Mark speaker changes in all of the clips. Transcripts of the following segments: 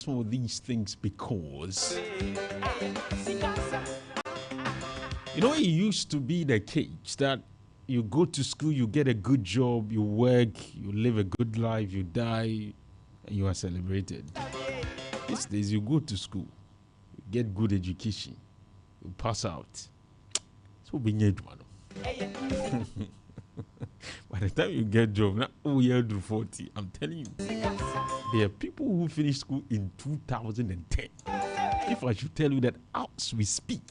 Speaker 1: some of these things because it used to be the case that you go to school, you get a good job, you work, you live a good life, you die, and you are celebrated. These days, you go to school, you get good education, you pass out. So being a one. By the time you get a job, now you're 40. I'm telling you, there are people who finished school in 2010. If I should tell you that as we speak,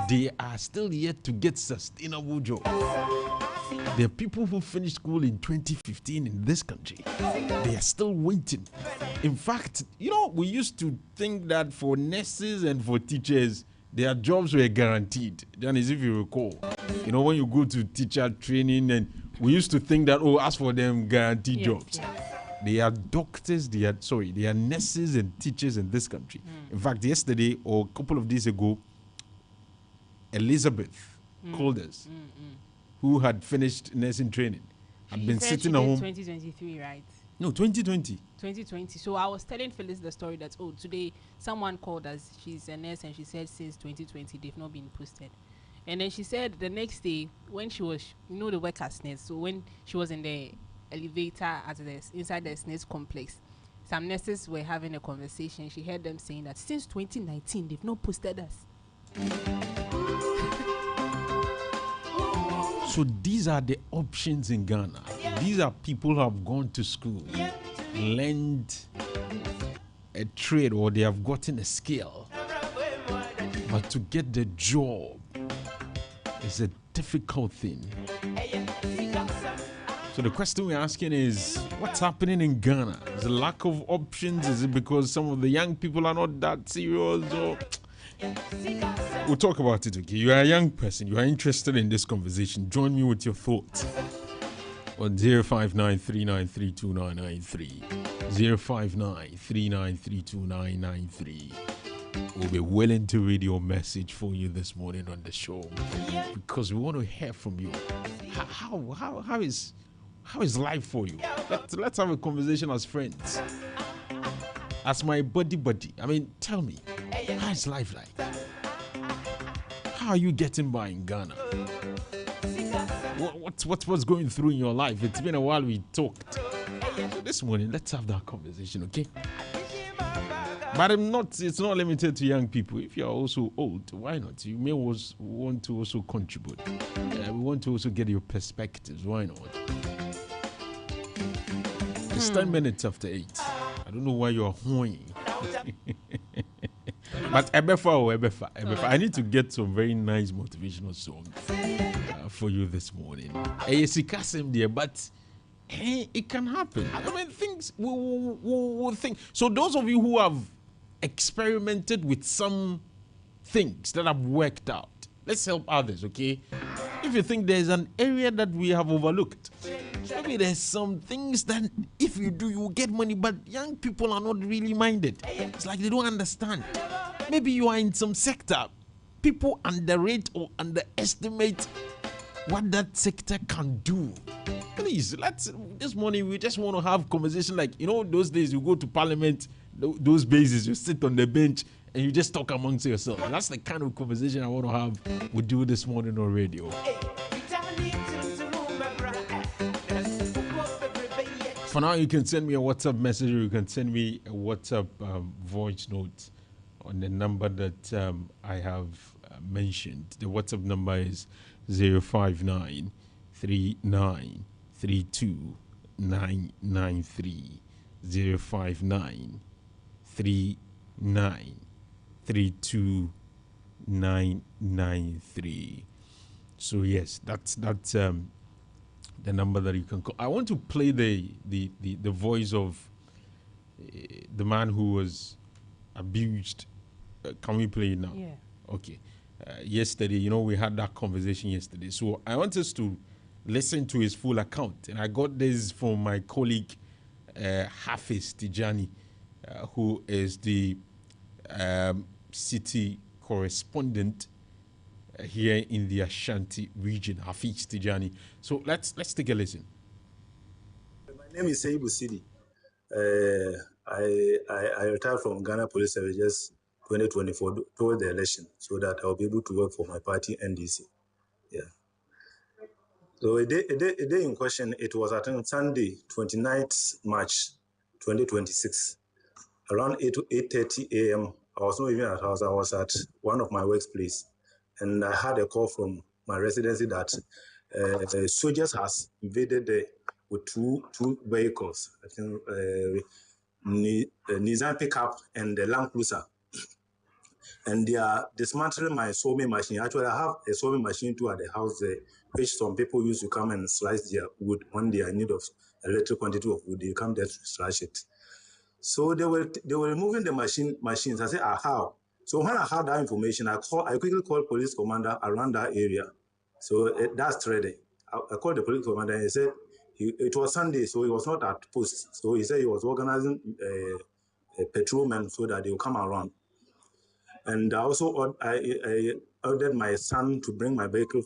Speaker 1: they are still yet to get sustainable jobs. There are people who finished school in 2015 in this country. They are still waiting. In fact, we used to think that for nurses and for teachers, their jobs were guaranteed. Then, as if you recall, when you go to teacher training, and we used to think that, as for them, guaranteed jobs. Yes. They are doctors, they are nurses and teachers in this country. In fact, yesterday or a couple of days ago, Elizabeth called us, who had finished nursing training, had been sitting at home.
Speaker 2: 2023, right?
Speaker 1: No, 2020.
Speaker 2: 2020. So I was telling Phyllis the story that, today someone called us. She's a nurse, and she said since 2020 they've not been posted. And then she said the next day when she was, the workers' nurse. So when she was in the elevator inside the nurse complex, some nurses were having a conversation. She heard them saying that since 2019 they've not posted us.
Speaker 1: So these are the options in Ghana. These are people who have gone to school, learned a trade, or they have gotten a skill. But to get the job is a difficult thing. So the question we're asking is, what's happening in Ghana? Is it lack of options? Is it because some of the young people are not that serious? Or we'll talk about it, okay? You are a young person. You are interested in this conversation. Join me with your thoughts on 05939329993. 05939329993. We'll be willing to read your message for you this morning on the show because we want to hear from you. How is life for you? Let's have a conversation as friends. As my buddy. I mean, tell me, how is life like? How are you getting by in Ghana? What's going through in your life? It's been a while we talked. So this morning, let's have that conversation, okay? But it's not limited to young people. If you are also old, why not? You may want to also contribute. We want to also get your perspectives. Why not? It's 10 minutes after 8. I don't know why you are whining. But Ebefa. I need to get some very nice motivational songs for you this morning. But it can happen. I mean, things will think. So those of you who have experimented with some things that have worked out, let's help others, okay? If you think there's an area that we have overlooked, maybe there's some things that if you do, you will get money, but young people are not really minded. It's like they don't understand. Maybe you are in some sector, people underrate or underestimate what that sector can do. Please, this morning we just want to have conversation like, those days you go to parliament, those bases, you sit on the bench and you just talk amongst yourself. That's the kind of conversation I want to have with you this morning on radio. For now, you can send me a WhatsApp message, or you can send me a WhatsApp voice note on the number that I have mentioned. The WhatsApp number is 059 3932 993. 059 3932 993. So yes, that's the number that you can call. I want to play the voice of the man who was abused. Can we play it now?
Speaker 2: Yeah.
Speaker 1: Okay. Yesterday, we had that conversation yesterday. So I want us to listen to his full account. And I got this from my colleague, Hafiz Tijani, who is the city correspondent here in the Ashanti region, Hafiz Tijani. So let's take a listen.
Speaker 3: My name is Seibu Sidi. I retired from Ghana Police Service just 2024 toward the election, so that I'll be able to work for my party NDC. Yeah. So a day in question, it was I think Sunday, 29th March 2026, around 8:30 a.m. I was not even at house. I was at one of my workplace, and I had a call from my residency that soldiers has invaded with two vehicles. I think Nissan pickup and the Land Cruiser, and they are dismantling my sawing machine. Actually, I have a sawing machine too at the house there, which some people used to come and slice their wood when they are in need of a little quantity of wood. They come there to slash it. So they were removing the machines. I said, how? So when I had that information, I quickly called police commander around that area. So that's Trede. I called the police commander and he said it was Sunday, so he was not at post. So he said he was organizing a patrolman so that they will come around. And I also I ordered my son to bring my vehicle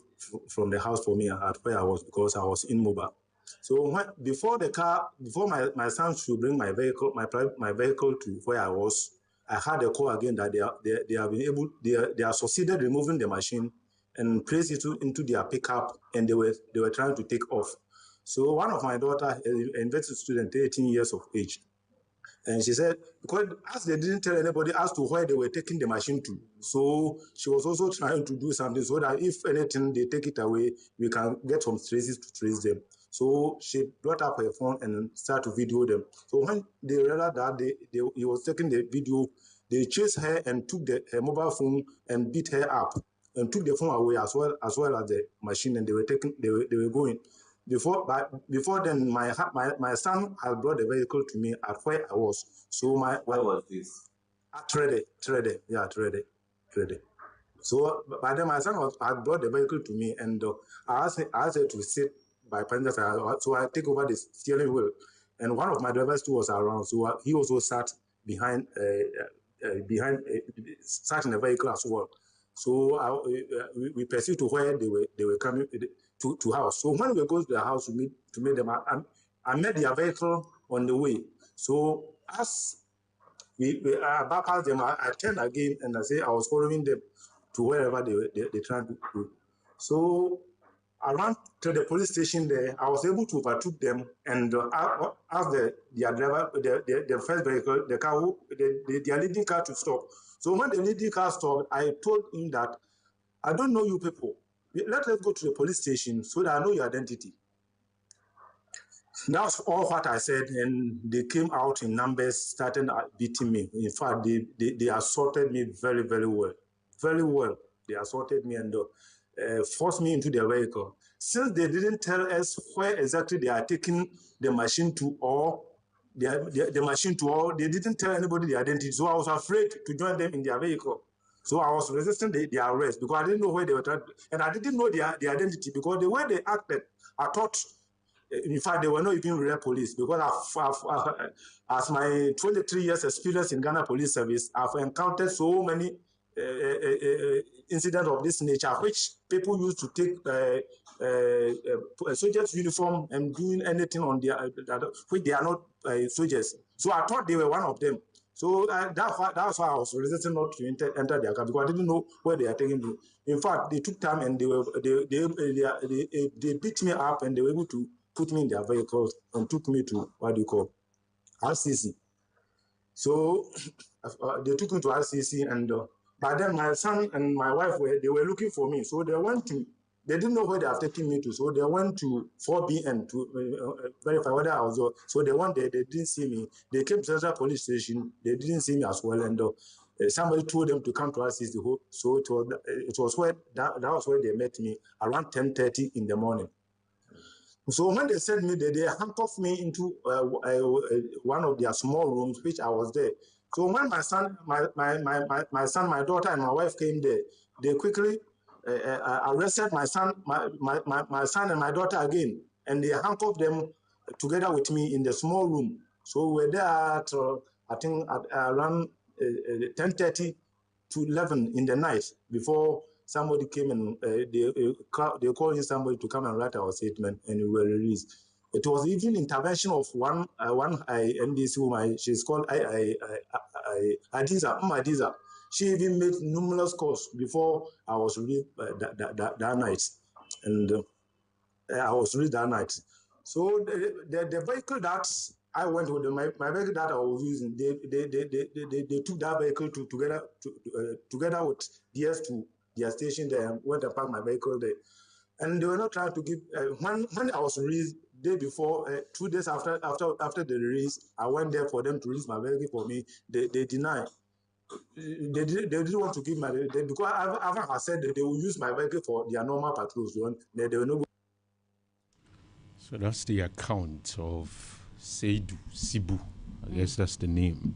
Speaker 3: from the house for me at where I was, because I was immobile. So before my son should bring my vehicle to where I was, I had a call again that they have been able, they are succeeded removing the machine and placed it into their pickup, and they were trying to take off. So one of my daughter, a university student, 18 years of age, and she said, because as they didn't tell anybody as to where they were taking the machine to, so she was also trying to do something so that if anything they take it away, we can get some traces to trace them. So she brought up her phone and started to video them. So when they realized that he was taking the video, they chased her and took her mobile phone and beat her up and took the phone away as well as the machine, and they were going. Before then, my son had brought the vehicle to me at where I was. So where was this? At Trede. So by then my son had brought the vehicle to me, and I asked her to sit by passenger side. So I take over the steering wheel, and one of my drivers too was around. So he also sat behind sat in the vehicle as well. So we pursued to where they were coming to house. So when we go to the house to meet them, I met their vehicle on the way. So as we bypassed them, I turned again and I say I was following them to wherever they tried to go. So around to the police station there, I was able to overtook them and ask their driver, the first vehicle, the car, their leading car to stop. So when the leading car stopped, I told him that I don't know you people. Let us go to the police station so that I know your identity. That's all what I said, and they came out in numbers, started beating me. In fact, they assaulted me very, very well. Very well. They assaulted me and forced me into their vehicle. Since they didn't tell us where exactly they are taking the machine to, or the machine to, or they didn't tell anybody the identity. So I was afraid to join them in their vehicle. So I was resisting their arrest because I didn't know where they were trying, and I didn't know their identity because the way they acted, I thought, in fact, they were not even real police because as my 23 years experience in Ghana Police Service, I've encountered so many incidents of this nature, which people used to take a soldier's uniform and doing anything on their, which they are not soldiers. So I thought they were one of them. So that's why I was resisting not to enter their car because I didn't know where they are taking me. In fact, they took time and they beat me up and they were able to put me in their vehicles and took me to RCC. So they took me to RCC, and by then my son and my wife were looking for me. So they didn't know where they have taken me to. So they went to 4BN to verify whether I was there. So they went there, they didn't see me. They came to Central Police Station, they didn't see me as well. And somebody told them to come to RCC. So it was where that was where they met me around 10:30 in the morning. So when they sent me there, they handcuffed me into one of their small rooms, which I was there. So when my son, my daughter, and my wife came there, they quickly arrested my son, my son and my daughter again, and they handcuffed them together with me in the small room. So we were there at I think at around 10:30 to 11 in the night before somebody came and they called in somebody to come and write our statement, and we were released. It was even intervention of one NDC woman. She's called Adiza. She even made numerous calls before I was released that night, and I was released that night. So the vehicle that I went with, my vehicle that I was using, they took that vehicle together with DS to their station there and went and parked my vehicle there. And they were not trying to give. When I was released, day before, 2 days after the release, I went there for them to release my vehicle for me. They denied. They didn't want to give my vehicle because Alfa has said that they will use my vehicle for their normal patrols. They were not.
Speaker 1: So that's the account of Seidu Sibu. I guess that's the name.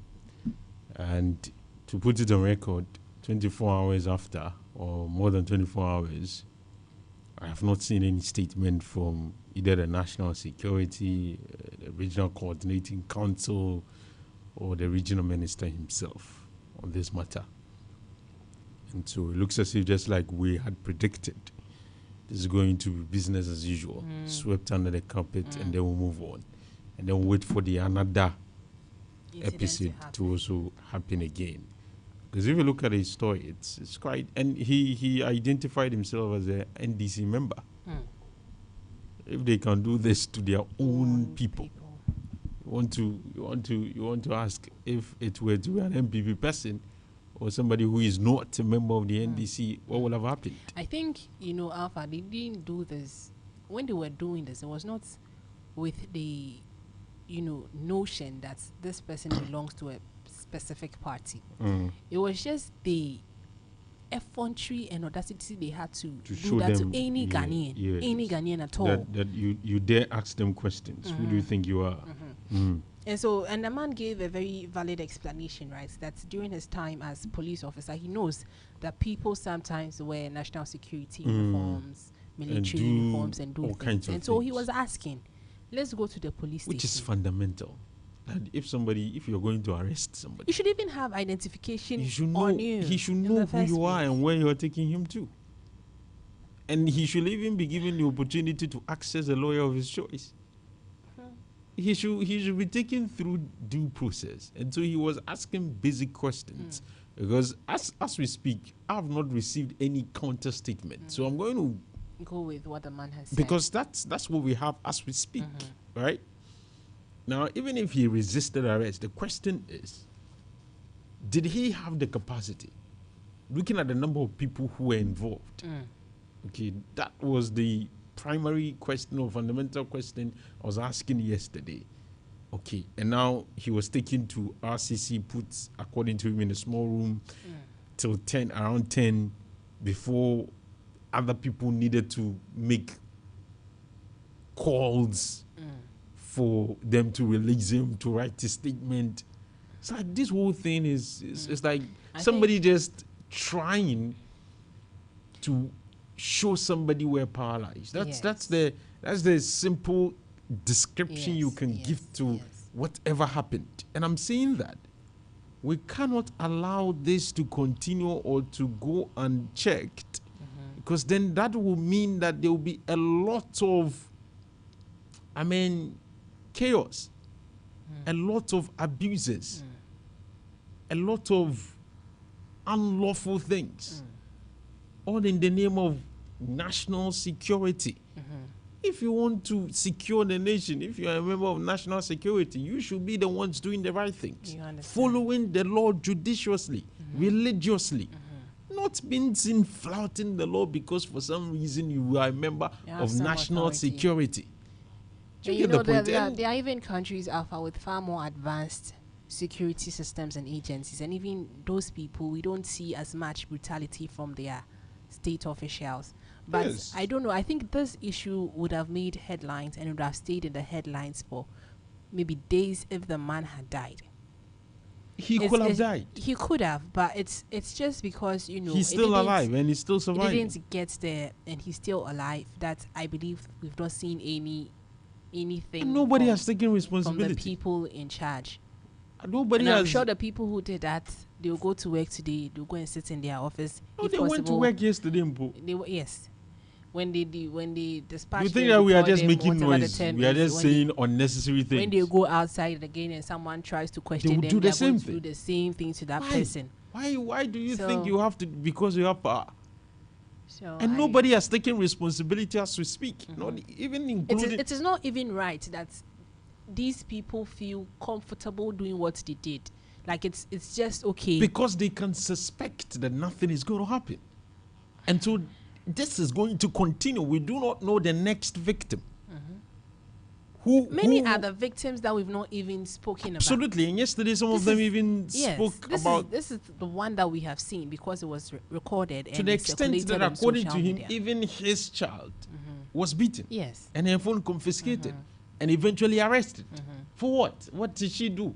Speaker 1: And to put it on record, 24 hours after, or more than 24 hours, I have not seen any statement from either the National Security, the Regional Coordinating Council, or the regional minister himself on this matter. And so it looks as if, just like we had predicted, this is going to be business as usual, swept under the carpet, and then we'll move on. And then we'll wait for the another episode to also happen again. Because if you look at his story, it's quite, and he identified himself as an NDC member. If they can do this to their own people, you want to ask if it were to be an MPP person or somebody who is not a member of the NDC, what would have happened?
Speaker 2: I think, Alpha, they didn't do this. When they were doing this, it was not with the, notion that this person belongs to a specific party. It was just the effrontery and audacity they had to do that to any Ghanaian, any Ghanaian at all.
Speaker 1: That you dare ask them questions. Who do you think you are?
Speaker 2: And the man gave a very valid explanation, right? That during his time as police officer, he knows that people sometimes wear national security uniforms, military uniforms, and do things. And so he was asking, let's go to the police station.
Speaker 1: Which is fundamental. And if you're going to arrest somebody,
Speaker 2: you should even have identification
Speaker 1: on
Speaker 2: you.
Speaker 1: He should know who you are and where you're taking him to. And he should even be given the opportunity to access a lawyer of his choice. He should be taken through due process. And so he was asking basic questions. Because as we speak, I have not received any counter statement. So I'm going to
Speaker 2: go with what the man has said.
Speaker 1: Because that's what we have as we speak. Right? Now, even if he resisted arrest, the question is, did he have the capacity? Looking at the number of people who were involved. Okay, that was the primary question or fundamental question I was asking yesterday. Okay, and now he was taken to RCC, put, according to him, in a small room till around 10, before other people needed to make calls for them to release him to write a statement. It's like this whole thing is like somebody just trying to show somebody where power lies. That's the simple description you can give to whatever happened. And I'm saying that we cannot allow this to continue or to go unchecked, because then that will mean that there will be a lot of, chaos, a lot of abuses, a lot of unlawful things, all in the name of national security. If you want to secure the nation, if you are a member of national security, you should be the ones doing the right things, following the law judiciously, religiously, not being seen flouting the law because for some reason you are a member of national security.
Speaker 2: There are even countries, Alpha, with far more advanced security systems and agencies, and even those people, we don't see as much brutality from their state officials. But I don't know, I think this issue would have made headlines and would have stayed in the headlines for maybe days if the man had died.
Speaker 1: He could have died.
Speaker 2: He could have, but it's just because,
Speaker 1: he's still alive and he's still surviving.
Speaker 2: He didn't get there and he's still alive. That I believe we've not seen anything.
Speaker 1: And nobody has taken responsibility
Speaker 2: from the people in charge.
Speaker 1: I'm
Speaker 2: sure the people who did that, they'll go to work today. They'll go and sit in their office.
Speaker 1: They went to work yesterday.
Speaker 2: Yes, when they dispatch.
Speaker 1: You think
Speaker 2: them,
Speaker 1: that we are
Speaker 2: report
Speaker 1: just
Speaker 2: them,
Speaker 1: making
Speaker 2: whatever the
Speaker 1: noise?
Speaker 2: term
Speaker 1: We are
Speaker 2: is,
Speaker 1: just
Speaker 2: when
Speaker 1: saying unnecessary
Speaker 2: when
Speaker 1: things.
Speaker 2: they go outside again and someone tries to question
Speaker 1: will
Speaker 2: them,
Speaker 1: do the
Speaker 2: they are
Speaker 1: same
Speaker 2: going to
Speaker 1: thing.
Speaker 2: do the same thing to that
Speaker 1: Why?
Speaker 2: person.
Speaker 1: Why do you
Speaker 2: So-
Speaker 1: think you have to, because you have power?
Speaker 2: So
Speaker 1: And nobody has taken responsibility as we speak. Not even including.
Speaker 2: It is not even right that these people feel comfortable doing what they did. Like it's just okay.
Speaker 1: Because they can suspect that nothing is going to happen. And so this is going to continue. We do not know the next victim.
Speaker 2: Many
Speaker 1: who
Speaker 2: are the victims that we've not even spoken
Speaker 1: absolutely. And yesterday some of
Speaker 2: This
Speaker 1: them
Speaker 2: is-
Speaker 1: even
Speaker 2: about.
Speaker 1: spoke
Speaker 2: Yes,
Speaker 1: about
Speaker 2: this is the one that we have seen because it was recorded
Speaker 1: to
Speaker 2: and
Speaker 1: the extent
Speaker 2: circulated
Speaker 1: that
Speaker 2: on
Speaker 1: according to
Speaker 2: social
Speaker 1: him,
Speaker 2: media.
Speaker 1: even his child was beaten.
Speaker 2: Yes.
Speaker 1: And her phone confiscated and eventually arrested. For what? What did she do?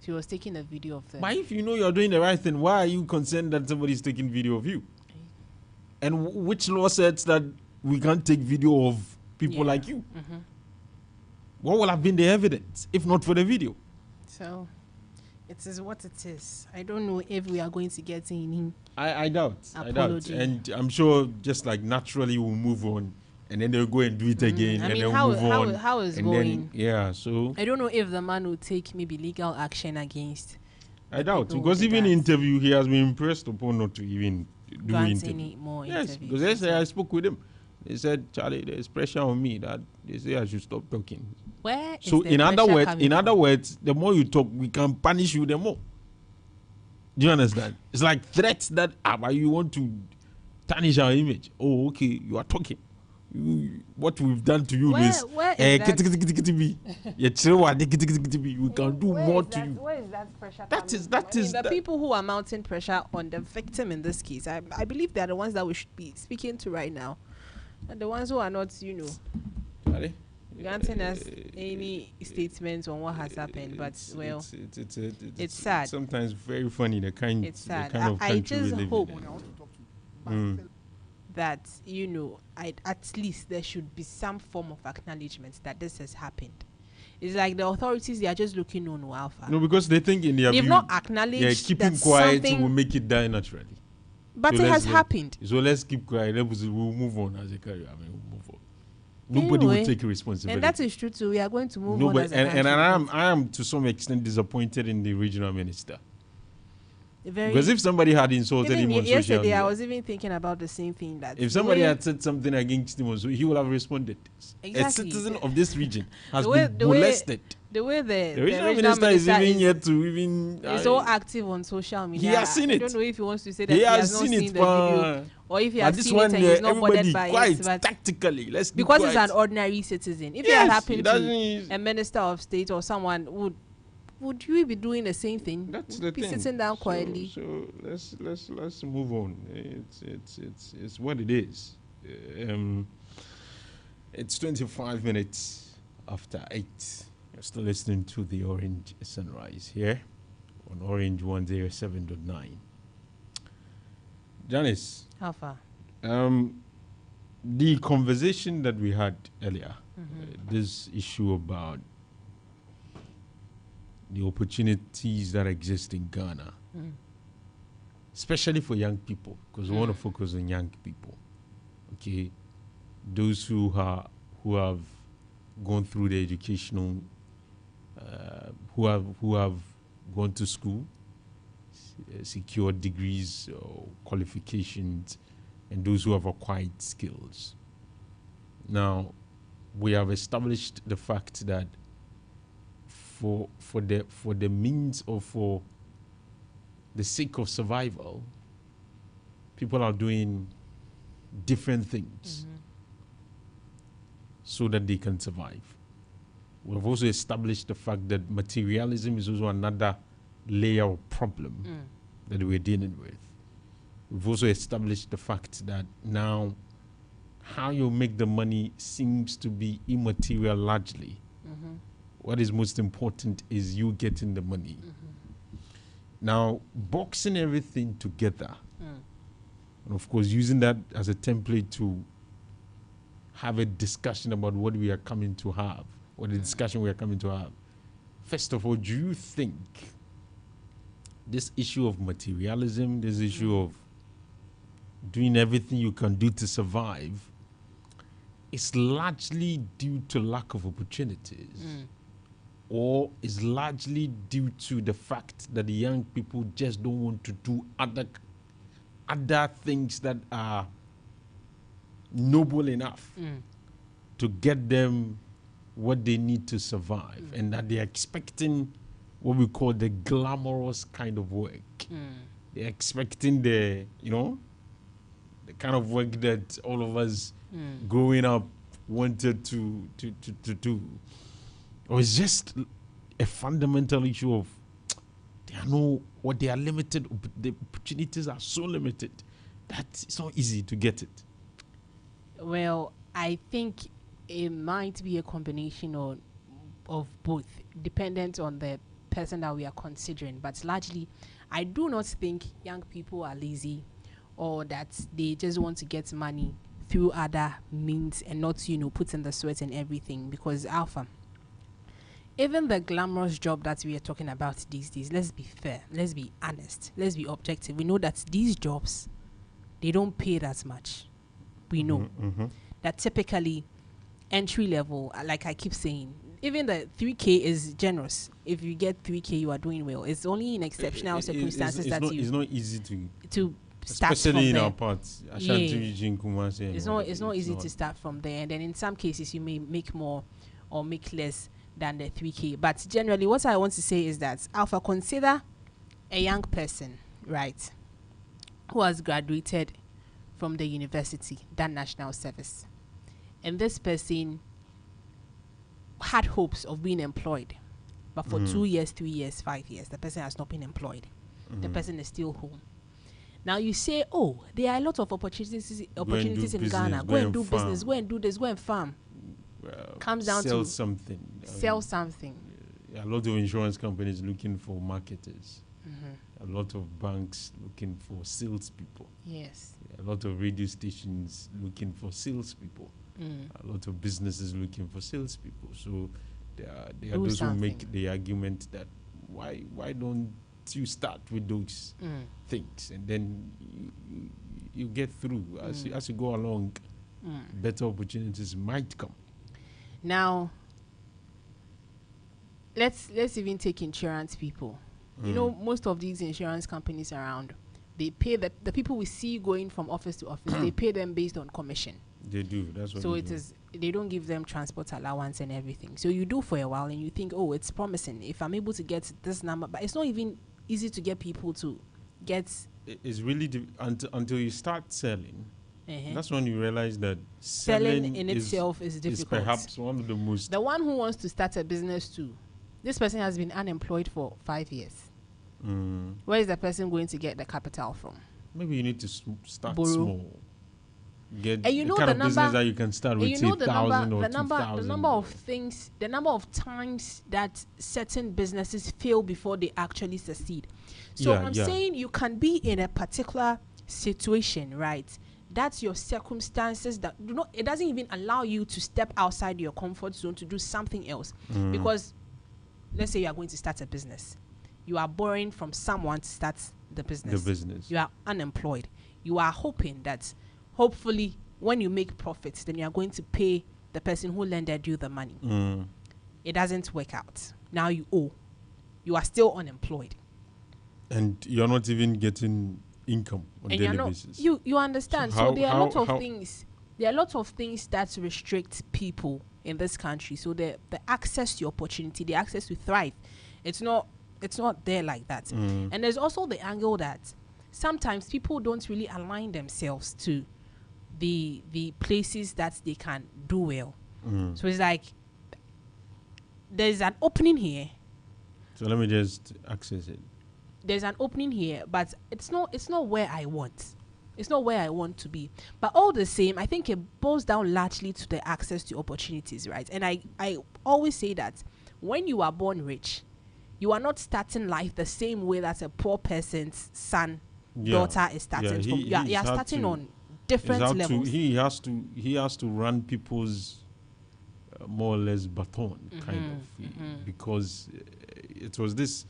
Speaker 2: She was taking a video of them.
Speaker 1: But if you know you're doing the right thing, why are you concerned that somebody's taking video of you? And which law says that we can't take video of people
Speaker 2: Yeah.
Speaker 1: like you? What will have been the evidence if not for the video?
Speaker 2: So it is what it is. I don't know if we are going to get any
Speaker 1: I doubt.
Speaker 2: Apology.
Speaker 1: And I'm sure just like naturally we'll move on and then they'll go and do it again
Speaker 2: I
Speaker 1: and
Speaker 2: mean,
Speaker 1: then
Speaker 2: how-
Speaker 1: move on.
Speaker 2: how is
Speaker 1: and
Speaker 2: going?
Speaker 1: Then, yeah, so
Speaker 2: I don't know if the man will take maybe legal action against
Speaker 1: I doubt
Speaker 2: people
Speaker 1: because
Speaker 2: who did
Speaker 1: even
Speaker 2: that.
Speaker 1: interview he has been impressed upon not to even do
Speaker 2: grant
Speaker 1: interview.
Speaker 2: any more
Speaker 1: Yes,
Speaker 2: interviews.
Speaker 1: because yesterday I spoke with him. They said, Charlie, there's pressure on me that they say I should stop talking.
Speaker 2: Where is
Speaker 1: So
Speaker 2: the
Speaker 1: in other
Speaker 2: pressure
Speaker 1: words,
Speaker 2: coming from?
Speaker 1: the more you talk, we can punish you the more. Do you understand? It's like threats that you want to tarnish our image. Oh, okay, you are talking. What we've done to you
Speaker 2: Where-
Speaker 1: is
Speaker 2: where is that-
Speaker 1: we can do
Speaker 2: Where
Speaker 1: more
Speaker 2: is
Speaker 1: to
Speaker 2: that-
Speaker 1: you.
Speaker 2: Where is that pressure
Speaker 1: That
Speaker 2: coming
Speaker 1: is-
Speaker 2: from?
Speaker 1: that
Speaker 2: I mean,
Speaker 1: is-
Speaker 2: the
Speaker 1: that-
Speaker 2: people who are mounting pressure on the victim in this case. I believe they are the ones that we should be speaking to right now, and the ones who are not,
Speaker 1: Charlie,
Speaker 2: granting us any statements on what has happened. But well, it's sad.
Speaker 1: Sometimes very funny the kind.
Speaker 2: It's sad.
Speaker 1: The kind of
Speaker 2: I
Speaker 1: country
Speaker 2: just
Speaker 1: we live
Speaker 2: hope
Speaker 1: in.
Speaker 2: that at least there should be some form of acknowledgement that this has happened. It's like the authorities, they are just looking on Alfa.
Speaker 1: No, because they think in their
Speaker 2: They've
Speaker 1: view,
Speaker 2: not acknowledged
Speaker 1: keeping
Speaker 2: that
Speaker 1: quiet
Speaker 2: something,
Speaker 1: will make it die naturally.
Speaker 2: but
Speaker 1: So
Speaker 2: it has
Speaker 1: let's-
Speaker 2: happened.
Speaker 1: So let's keep quiet. We'll move on as a career. We'll move on. Nobody
Speaker 2: Anyway,
Speaker 1: will take responsibility.
Speaker 2: And that is true too. We are going to move on.
Speaker 1: Nobody,
Speaker 2: As a
Speaker 1: and
Speaker 2: country
Speaker 1: I am to some extent disappointed in the regional minister.
Speaker 2: very,
Speaker 1: Because if somebody had insulted
Speaker 2: even
Speaker 1: him on social
Speaker 2: yesterday,
Speaker 1: media,
Speaker 2: I was even thinking about the same thing. That
Speaker 1: if
Speaker 2: the
Speaker 1: somebody
Speaker 2: way-
Speaker 1: had said something against him, also, he would have responded. A
Speaker 2: Exactly.
Speaker 1: citizen of this region has
Speaker 2: The way-
Speaker 1: been
Speaker 2: the way
Speaker 1: molested.
Speaker 2: the way
Speaker 1: The regional minister is even yet to even.
Speaker 2: is so active on social media.
Speaker 1: He has seen
Speaker 2: I
Speaker 1: it.
Speaker 2: don't know if he wants to say that
Speaker 1: He
Speaker 2: he
Speaker 1: has
Speaker 2: has not
Speaker 1: seen
Speaker 2: seen
Speaker 1: it,
Speaker 2: the video, or if he
Speaker 1: but
Speaker 2: has
Speaker 1: this
Speaker 2: seen
Speaker 1: one,
Speaker 2: it and he's not
Speaker 1: everybody
Speaker 2: bothered by
Speaker 1: quiet,
Speaker 2: it. But
Speaker 1: tactically. Let's keep
Speaker 2: because
Speaker 1: quiet.
Speaker 2: he's an ordinary citizen, if it
Speaker 1: Yes,
Speaker 2: had
Speaker 1: he
Speaker 2: happened
Speaker 1: doesn't-
Speaker 2: to a minister of state or someone, would you be doing the same thing?
Speaker 1: That's
Speaker 2: Would
Speaker 1: the
Speaker 2: be
Speaker 1: thing.
Speaker 2: sitting down quietly.
Speaker 1: So let's move on. It's what it is. It's 25 minutes after 8. You're still listening to the Orange Sunrise here on Orange 107.9. Janice,
Speaker 2: Alpha.
Speaker 1: the conversation that we had earlier, this issue about the opportunities that exist in Ghana, especially for young people, because we want to focus on young people. Okay, those who have gone through the educational, who have gone to school, secured degrees or qualifications, and those who have acquired skills. Now, we have established the fact that for the means or for the sake of survival, people are doing different things so that they can survive. We've also established the fact that materialism is also another layer of problem that we're dealing with. We've also established the fact that now how you make the money seems to be immaterial largely. What is most important is you getting the money. Now, boxing everything together, and of course using that as a template to have a discussion about what we are coming to have, or the discussion we are coming to have. First of all, do you think this issue of materialism, this issue of doing everything you can do to survive, it's largely due to lack of opportunities, or is largely due to the fact that the young people just don't want to do other things that are noble enough to get them what they need to survive, and that they're expecting what we call the glamorous kind of work. They're expecting the kind of work that all of us growing up wanted to do. Or it's just a fundamental issue of they are limited. The opportunities are so limited that it's not easy to get it.
Speaker 2: Well, I think it might be a combination of both, dependent on the person that we are considering. But largely, I do not think young people are lazy or that they just want to get money through other means and not, put in the sweat and everything. Because Alpha, even the glamorous job that we are talking about these days, let's be fair, let's be honest, let's be objective. We know that these jobs, they don't pay that much. We know that typically entry level, like I keep saying, even the 3K is generous. If you get 3K, you are doing well. It's only in exceptional circumstances
Speaker 1: it's not easy
Speaker 2: to start
Speaker 1: especially
Speaker 2: from
Speaker 1: in
Speaker 2: there.
Speaker 1: our parts.
Speaker 2: Yeah.
Speaker 1: It's
Speaker 2: not easy to start from there, and then in some cases you may make more or make less than the 3K. But generally, what I want to say is that Alpha, consider a young person, right, who has graduated from the university, done national service, and this person had hopes of being employed, but for 2 years, 3 years, 5 years, the person has not been employed. The person is still home. Now you say, oh, there are a lot of opportunities in Ghana. Go and do business. Go and do this. Go and farm. Comes down
Speaker 1: sell
Speaker 2: to
Speaker 1: something.
Speaker 2: sell something.
Speaker 1: A lot of insurance companies looking for marketers. A lot of banks looking for salespeople.
Speaker 2: Yes.
Speaker 1: A lot of radio stations looking for salespeople. A lot of businesses looking for salespeople. So there are those who make the argument that why don't you start with those things, and then you get through as you go along. Better opportunities might come.
Speaker 2: Now, let's even take insurance people. Most of these insurance companies around, they pay the people we see going from office to office. They pay them based on commission.
Speaker 1: They do. That's what.
Speaker 2: So they don't give them transport allowance and everything. So you do for a while and you think, oh, it's promising. If I'm able to get this number, but it's not even easy to get people to get.
Speaker 1: It's really until you start selling. That's when you realize that selling
Speaker 2: in itself is difficult.
Speaker 1: Is perhaps one of the most.
Speaker 2: The one who wants to start a business too, this person has been unemployed for 5 years. Where is the person going to get the capital from?
Speaker 1: Maybe you need to start
Speaker 2: Borrow.
Speaker 1: Small. Get
Speaker 2: And you know
Speaker 1: the kind
Speaker 2: the
Speaker 1: of
Speaker 2: number,
Speaker 1: business that you can start with, say 1,000 or 2,000.
Speaker 2: the number of things, the number of times that certain businesses fail before they actually succeed. So I'm saying you can be in a particular situation, right? That's your circumstances that it doesn't even allow you to step outside your comfort zone to do something else. Because let's say you are going to start a business. You are borrowing from someone to start the business. You are unemployed. You are hoping that hopefully when you make profits, then you are going to pay the person who lended you the money. It doesn't work out. Now you owe. You are still unemployed.
Speaker 1: And you're not even getting income on a daily basis.
Speaker 2: You understand. So there are a lot of things. There are a lot of things that restrict people in this country. So the access to opportunity, the access to thrive, it's not there like that. And there's also the angle that sometimes people don't really align themselves to the places that they can do well. So it's like there's an opening here.
Speaker 1: So let me just access it.
Speaker 2: There's an opening here, but it's not where I want. It's not where I want to be. But all the same, I think it boils down largely to the access to opportunities, right? And I always say that when you are born rich, you are not starting life the same way that a poor person's son, daughter is starting from. You are starting on different levels.
Speaker 1: He has to run people's more or less baton, kind of, because it was this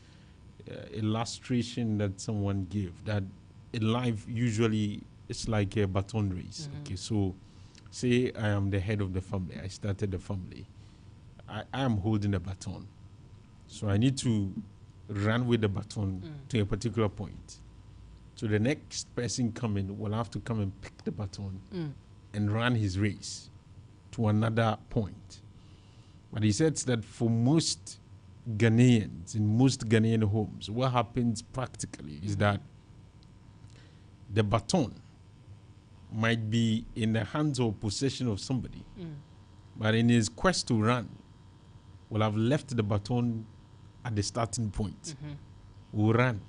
Speaker 1: illustration that someone gave that in life usually it's like a baton race. Okay, so say I am the head of the family. I started the family. I am holding the baton. So I need to run with the baton to a particular point. So the next person coming will have to come and pick the baton and run his race to another point. But he said that for most Ghanaians, in most Ghanaian homes, what happens practically is that the baton might be in the hands or possession of somebody, but in his quest to run, will have left the baton at the starting point. Will run.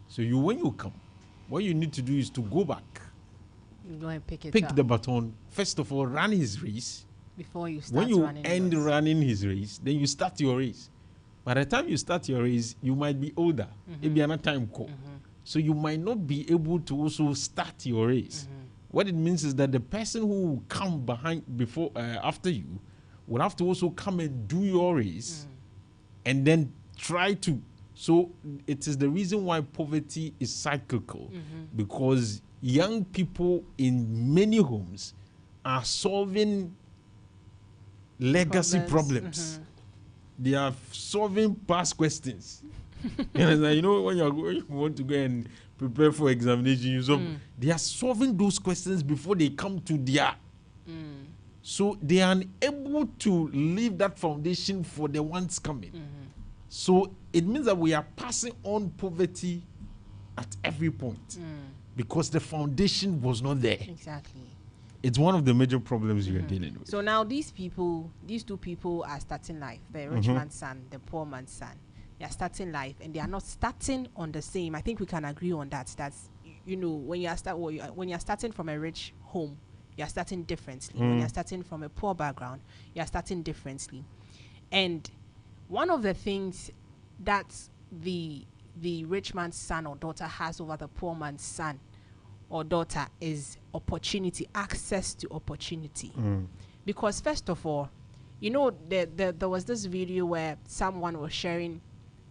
Speaker 1: So when you come, what you need to do is to go back,
Speaker 2: Go and pick
Speaker 1: the baton, first of all, run his race.
Speaker 2: before you start
Speaker 1: When you
Speaker 2: running
Speaker 1: end
Speaker 2: yours.
Speaker 1: running his race, then you start your race. By the time you start your race, you might be older. Maybe another time call. So you might not be able to also start your race. What it means is that the person who will come after you will have to also come and do your race and then try to. So it is the reason why poverty is cyclical, because young people in many homes are solving legacy problems. They are solving past questions. You know, when you want to go and prepare for examination, they are solving those questions before they come to their. So they are unable to leave that foundation for the ones coming. So it means that we are passing on poverty at every point because the foundation was not there.
Speaker 2: Exactly.
Speaker 1: It's one of the major problems you are dealing with.
Speaker 2: So now these two people are starting life. The rich man's son, the poor man's son. They are starting life, and they are not starting on the same. I think we can agree on that. That's, you know, when you are starting from a rich home, you are starting differently. When you are starting from a poor background, you are starting differently. And one of the things that the rich man's son or daughter has over the poor man's son or daughter is opportunity, access to opportunity. Because first of all, you know, there was this video where someone was sharing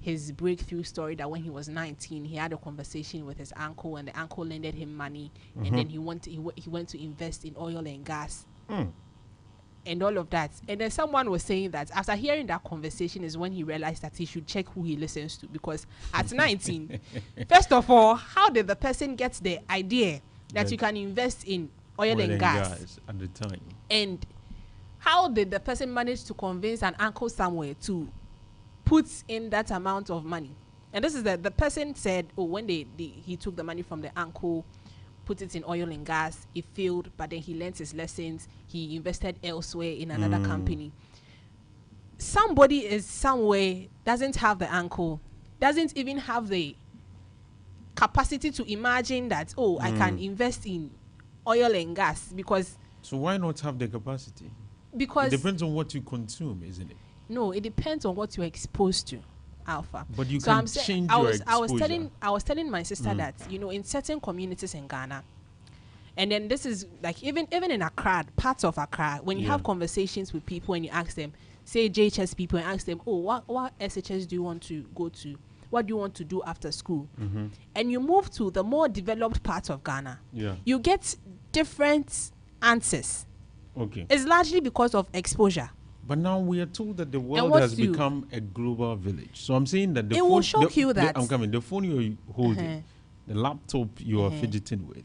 Speaker 2: his breakthrough story that when he was 19, he had a conversation with his uncle, and the uncle lended him money, and then he went to invest in oil and gas. And all of that. And then someone was saying that after hearing that conversation is when he realized that he should check who he listens to, because at 19, first of all, how did the person get the idea that you can invest in oil and gas
Speaker 1: at the time?
Speaker 2: And how did the person manage to convince an uncle somewhere to put in that amount of money? And this is the person said, oh, when he took the money from the uncle, put it in oil and gas, it failed, but then he learned his lessons, he invested elsewhere in another company. Somebody is somewhere, doesn't have the uncle, doesn't even have the capacity to imagine that, oh, I can invest in oil and gas, because...
Speaker 1: So why not have the capacity?
Speaker 2: Because...
Speaker 1: It depends on what you consume, isn't it?
Speaker 2: No, it depends on what you're exposed to, Alpha.
Speaker 1: But you can change your exposure.
Speaker 2: I was telling my sister that, you know, in certain communities in Ghana, and then this is like even in Accra, parts of Accra, when you have conversations with people and you ask them, say JHS people, and ask them, oh, what SHS do you want to go to? What do you want to do after school? And you move to the more developed part of Ghana, you get different answers.
Speaker 1: Okay.
Speaker 2: It's largely because of exposure.
Speaker 1: But now we are told that the world has become a global village. So I'm saying that the
Speaker 2: phone... It will shock you that...
Speaker 1: I'm coming. The phone you're holding, the laptop you are fidgeting with,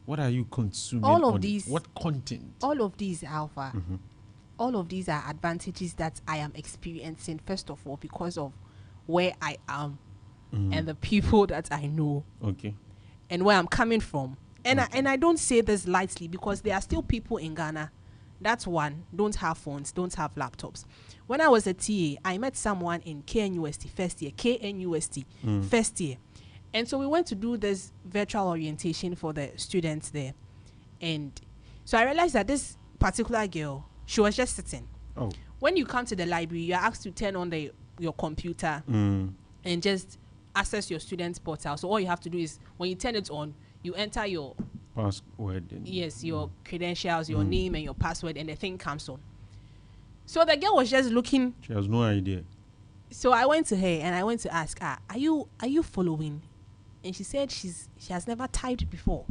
Speaker 1: what are you consuming?
Speaker 2: All of these...
Speaker 1: What content?
Speaker 2: All of these, Alpha. All of these are advantages that I am experiencing, first of all, because of where I am and the people that I know.
Speaker 1: Okay.
Speaker 2: And where I'm coming from. And I don't say this lightly, because there are still people in Ghana, that's one, don't have phones, don't have laptops. When I was a TA, I met someone in KNUST first year. And so we went to do this virtual orientation for the students there. And so I realized that this particular girl, she was just sitting.
Speaker 1: Oh.
Speaker 2: When you come to the library, you're asked to turn on your computer and just access your students' portal. So all you have to do is, when you turn it on, you enter your
Speaker 1: password.
Speaker 2: Yes, your credentials, your name and your password, and the thing comes on. So the girl was just looking.
Speaker 1: She has no idea.
Speaker 2: So I went to her and I went to ask her, are you following? And she said she has never typed before.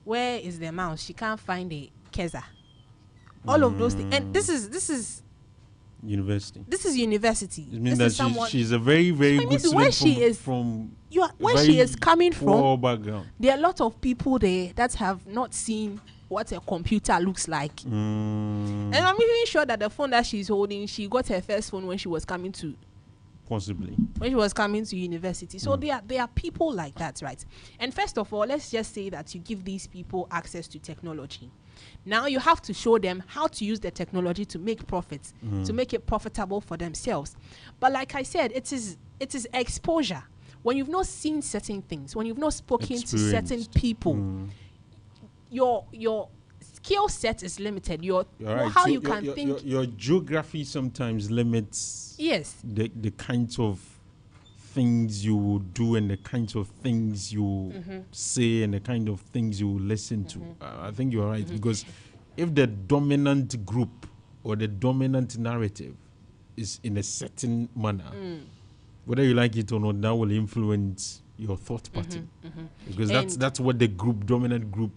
Speaker 2: where is the mouse? She can't find a Keza. All of those things. And this is
Speaker 1: university.
Speaker 2: This is university.
Speaker 1: It means
Speaker 2: this
Speaker 1: that she's a very, very good student from
Speaker 2: where she is coming from.
Speaker 1: Background.
Speaker 2: There are a lot of people there that have not seen what a computer looks like. And I'm even sure that the phone that she's holding, she got her first phone when she was coming to university. So there are people like that, right? And first of all, let's just say that you give these people access to technology. Now you have to show them how to use the technology to make profits, to make it profitable for themselves. But like I said, it is exposure. When you've not seen certain things, when you've not spoken to certain people, your skill set is limited. How you can think.
Speaker 1: Your geography sometimes limits.
Speaker 2: Yes.
Speaker 1: The kinds of things you will do and the kinds of things you say and the kind of things you will listen to. I think you're right, because if the dominant group or the dominant narrative is in a certain manner, whether you like it or not, that will influence your thought pattern. Because that's what the dominant group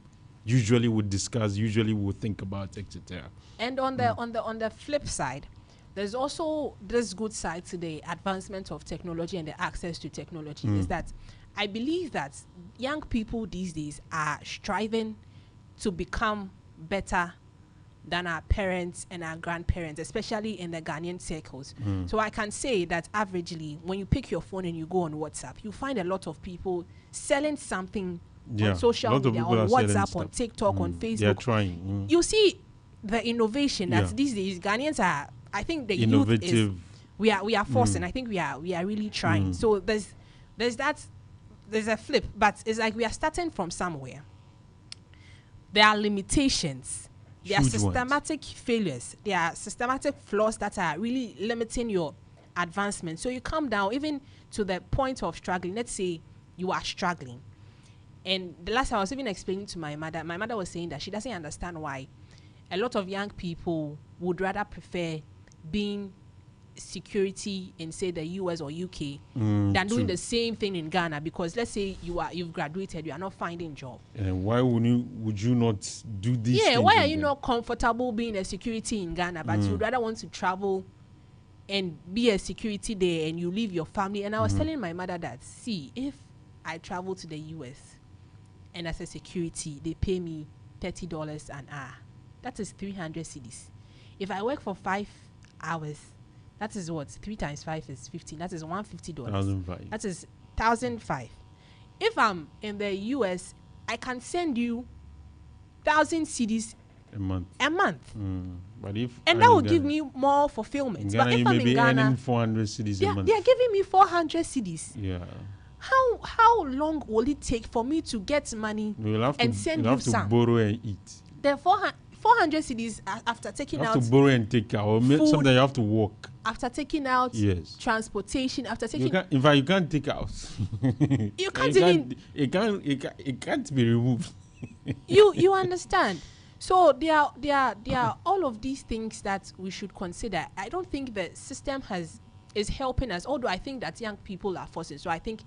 Speaker 1: usually would discuss, usually would think about, etc.
Speaker 2: And on the flip side, there's also this good side to the advancement of technology and the access to technology, is that I believe that young people these days are striving to become better than our parents and our grandparents, especially in the Ghanaian circles. So I can say that averagely, when you pick your phone and you go on WhatsApp, you find a lot of people selling something on social media, on WhatsApp, on TikTok, on Facebook.
Speaker 1: They are trying.
Speaker 2: You see the innovation that these days Ghanaians are. I think the innovative youth is we are forcing. I think we are really trying. So there's a flip, but it's like we are starting from somewhere. There are limitations. There are systematic failures. There are systematic flaws that are really limiting your advancement. So you come down even to the point of struggling. Let's say you are struggling. And the last time I was even explaining to my mother was saying that she doesn't understand why a lot of young people would rather prefer being security in, say, the US or UK than doing the same thing in Ghana, because let's say you've graduated, you are not finding job.
Speaker 1: And why would you not do this?
Speaker 2: Yeah, why are you not comfortable being a security in Ghana, but you'd rather want to travel and be a security there and you leave your family? And I was telling my mother that, see, if I travel to the US and as a security, they pay me $30 an hour. That is 300 cedis. If I work for 5 hours, that is what? 3 times 5 is 15. That is $150.
Speaker 1: $1,005.
Speaker 2: That is $1,005. If I'm in the US, I can send you 1,000 cedis
Speaker 1: a month. But
Speaker 2: that will give me more fulfillment.
Speaker 1: Ghana,
Speaker 2: but if
Speaker 1: I'm
Speaker 2: in Ghana,
Speaker 1: earning 400 cedis a month.
Speaker 2: They are giving me 400 cedis.
Speaker 1: Yeah.
Speaker 2: How long will it take for me to get money and send you some?
Speaker 1: You have to borrow and eat.
Speaker 2: The 400 cedis after taking out.
Speaker 1: You have to borrow and take out. Or sometimes you have to walk.
Speaker 2: After taking out transportation, after taking.
Speaker 1: In fact, you can't take out.
Speaker 2: You can't even.
Speaker 1: It can't be removed.
Speaker 2: You understand? So there are all of these things that we should consider. I don't think the system is helping us, although I think that young people are forcing. So I think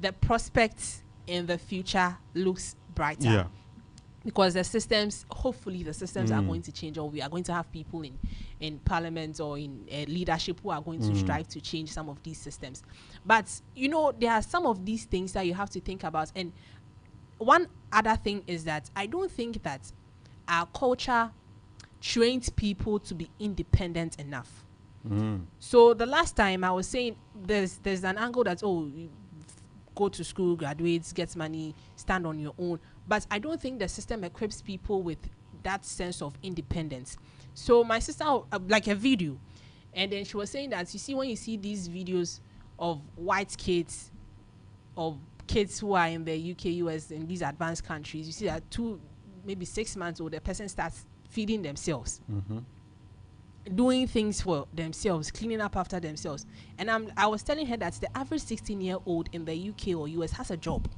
Speaker 2: the prospects in the future looks brighter.
Speaker 1: Yeah.
Speaker 2: Because hopefully the systems are going to change, or we are going to have people in parliament or in leadership who are going to strive to change some of these systems. But, there are some of these things that you have to think about. And one other thing is that I don't think that our culture trains people to be independent enough. So the last time I was saying there's an angle that, you go to school, graduate, get money, stand on your own. But I don't think the system equips people with that sense of independence. So my sister, like a video, and then she was saying that, you see, when you see these videos of white kids, of kids who are in the UK, US, in these advanced countries, you see that maybe 6 months old, the person starts feeding themselves. Doing things for themselves, cleaning up after themselves. And I was telling her that the average 16-year-old in the UK or US has a job.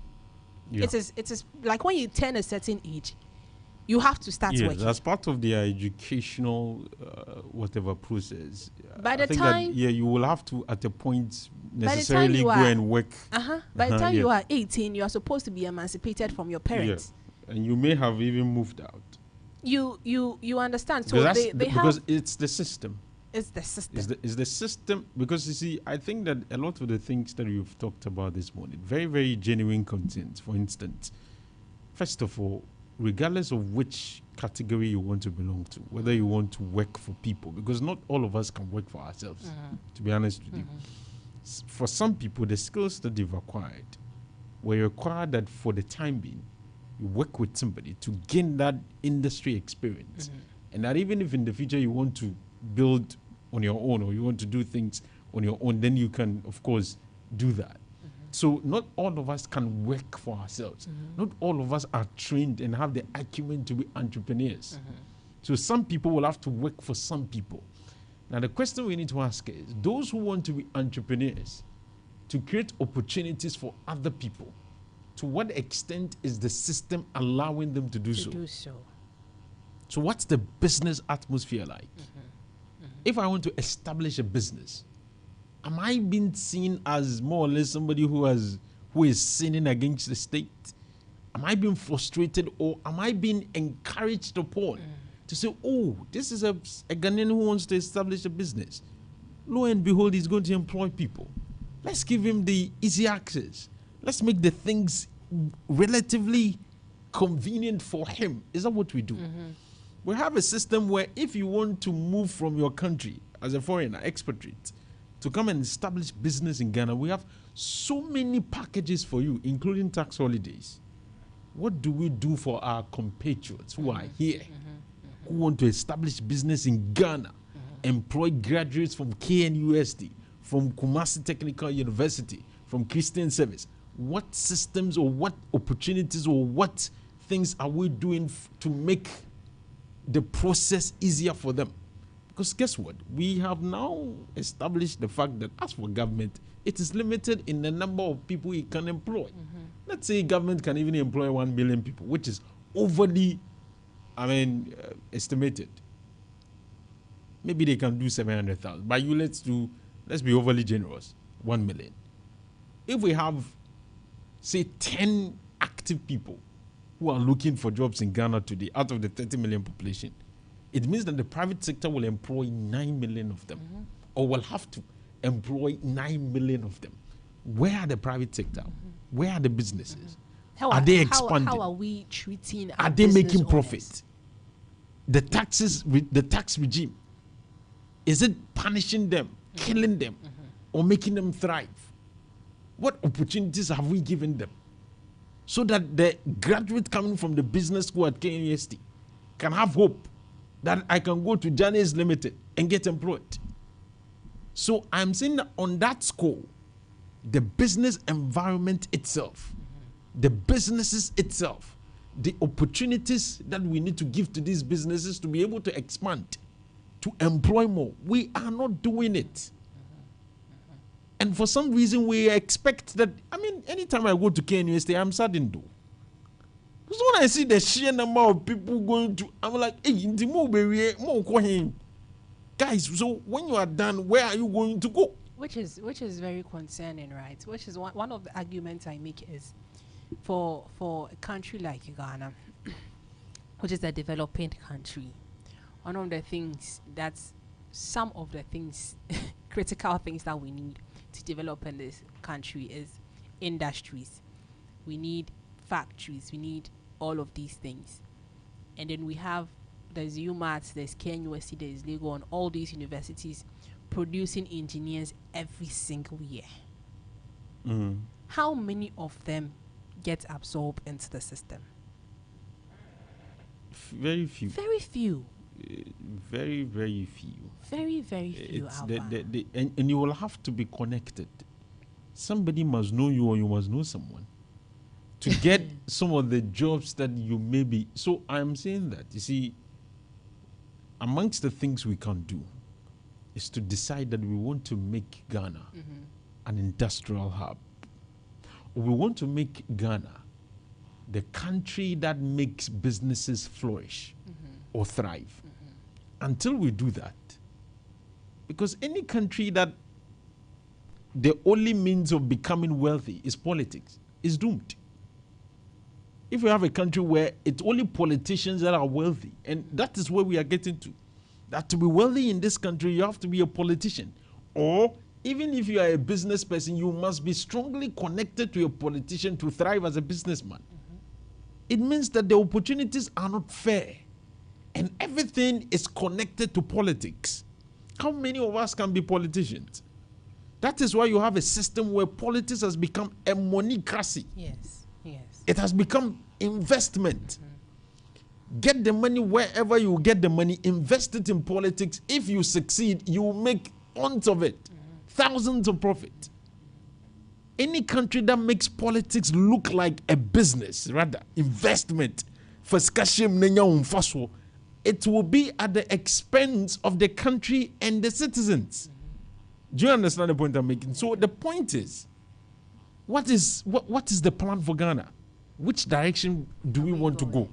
Speaker 2: Yeah. It is like when you turn a certain age, you have to start working.
Speaker 1: That's part of their educational whatever process.
Speaker 2: By the time
Speaker 1: you will have to at a point necessarily go and work.
Speaker 2: By the time you are 18, you are supposed to be emancipated from your parents.
Speaker 1: And you may have even moved out.
Speaker 2: You understand? So
Speaker 1: Because,
Speaker 2: they
Speaker 1: because
Speaker 2: have
Speaker 1: it's the system.
Speaker 2: it's the system.
Speaker 1: Is the system, because you see, I think that a lot of the things that you've talked about this morning, very, very genuine content. For instance, first of all, regardless of which category you want to belong to, whether you want to work for people, because not all of us can work for ourselves, to be honest with you. For some people, the skills that they've acquired will require that for the time being, you work with somebody to gain that industry experience. And that even if in the future you want to build on your own or you want to do things on your own, then you can, of course, do that. So not all of us can work for ourselves. Not all of us are trained and have the acumen to be entrepreneurs. So some people will have to work for some people. Now the question we need to ask is, those who want to be entrepreneurs, to create opportunities for other people, to what extent is the system allowing them to do so? So what's the business atmosphere like? If I want to establish a business, am I being seen as more or less somebody who is sinning against the state? Am I being frustrated, or am I being encouraged upon to say, oh, this is a Ghanaian who wants to establish a business. Lo and behold, he's going to employ people. Let's give him the easy access. Let's make the things relatively convenient for him. Is that what we do? We have a system where if you want to move from your country as a foreigner, expatriate, to come and establish business in Ghana, we have so many packages for you, including tax holidays. What do we do for our compatriots who are here, who want to establish business in Ghana, employ graduates from KNUST, from Kumasi Technical University, from Christian Service? What systems or what opportunities or what things are we doing to make the process easier for them? Because guess what? We have now established the fact that as for government, it is limited in the number of people it can employ. Let's say government can even employ 1 million people, which is overly, estimated. Maybe they can do 700,000. But let's be overly generous, 1 million. If we have, say, 10 active people who are looking for jobs in Ghana today out of the 30 million population, it means that the private sector will employ 9 million of them, or will have to employ 9 million of them. Where are the private sector? Where are the businesses? Are they expanding?
Speaker 2: How are we treating our
Speaker 1: Are they making
Speaker 2: business
Speaker 1: profit? The tax regime, is it punishing them, killing them, or making them thrive? What opportunities have we given them so that the graduate coming from the business school at KNUST can have hope that I can go to Janice Limited and get employed? So I'm saying that on that score, the business environment itself, the businesses itself, the opportunities that we need to give to these businesses to be able to expand, to employ more, we are not doing it. And for some reason, we expect that. Anytime I go to KNUST, I'm saddened though. Because when I see the sheer number of people going to, I'm like, hey, guys, so when you are done, where are you going to go?
Speaker 2: Which is very concerning, right? Which is one of the arguments I make is for a country like Ghana, which is a developing country, one of the things some of the things, critical things that we need to develop in this country is industries. We need factories. We need all of these things. And then there's UMass, there's KNUST, there's Lego, and all these universities producing engineers every single year. How many of them get absorbed into the system?
Speaker 1: Very few.
Speaker 2: Very few.
Speaker 1: Very, very few.
Speaker 2: Very, very few.
Speaker 1: It's and you will have to be connected. Somebody must know you, or you must know someone to get some of the jobs that you may be. So I'm saying that, you see, amongst the things we can do is to decide that we want to make Ghana an industrial hub. Or we want to make Ghana the country that makes businesses flourish or thrive. Until we do that, because any country that the only means of becoming wealthy is politics is doomed. If we have a country where it's only politicians that are wealthy, and that is where we are getting to, that to be wealthy in this country, you have to be a politician. Or even if you are a business person, you must be strongly connected to a politician to thrive as a businessman. It means that the opportunities are not fair. And everything is connected to politics. How many of us can be politicians? That is why you have a system where politics has become a moneycracy.
Speaker 2: Yes.
Speaker 1: It has become investment. Get the money wherever you get the money, invest it in politics. If you succeed, you will make tons of it, thousands of profit. Any country that makes politics look like a business, rather investment, it will be at the expense of the country and the citizens. Do you understand the point I'm making? So the point is, what is the plan for Ghana? Which direction do we want to go?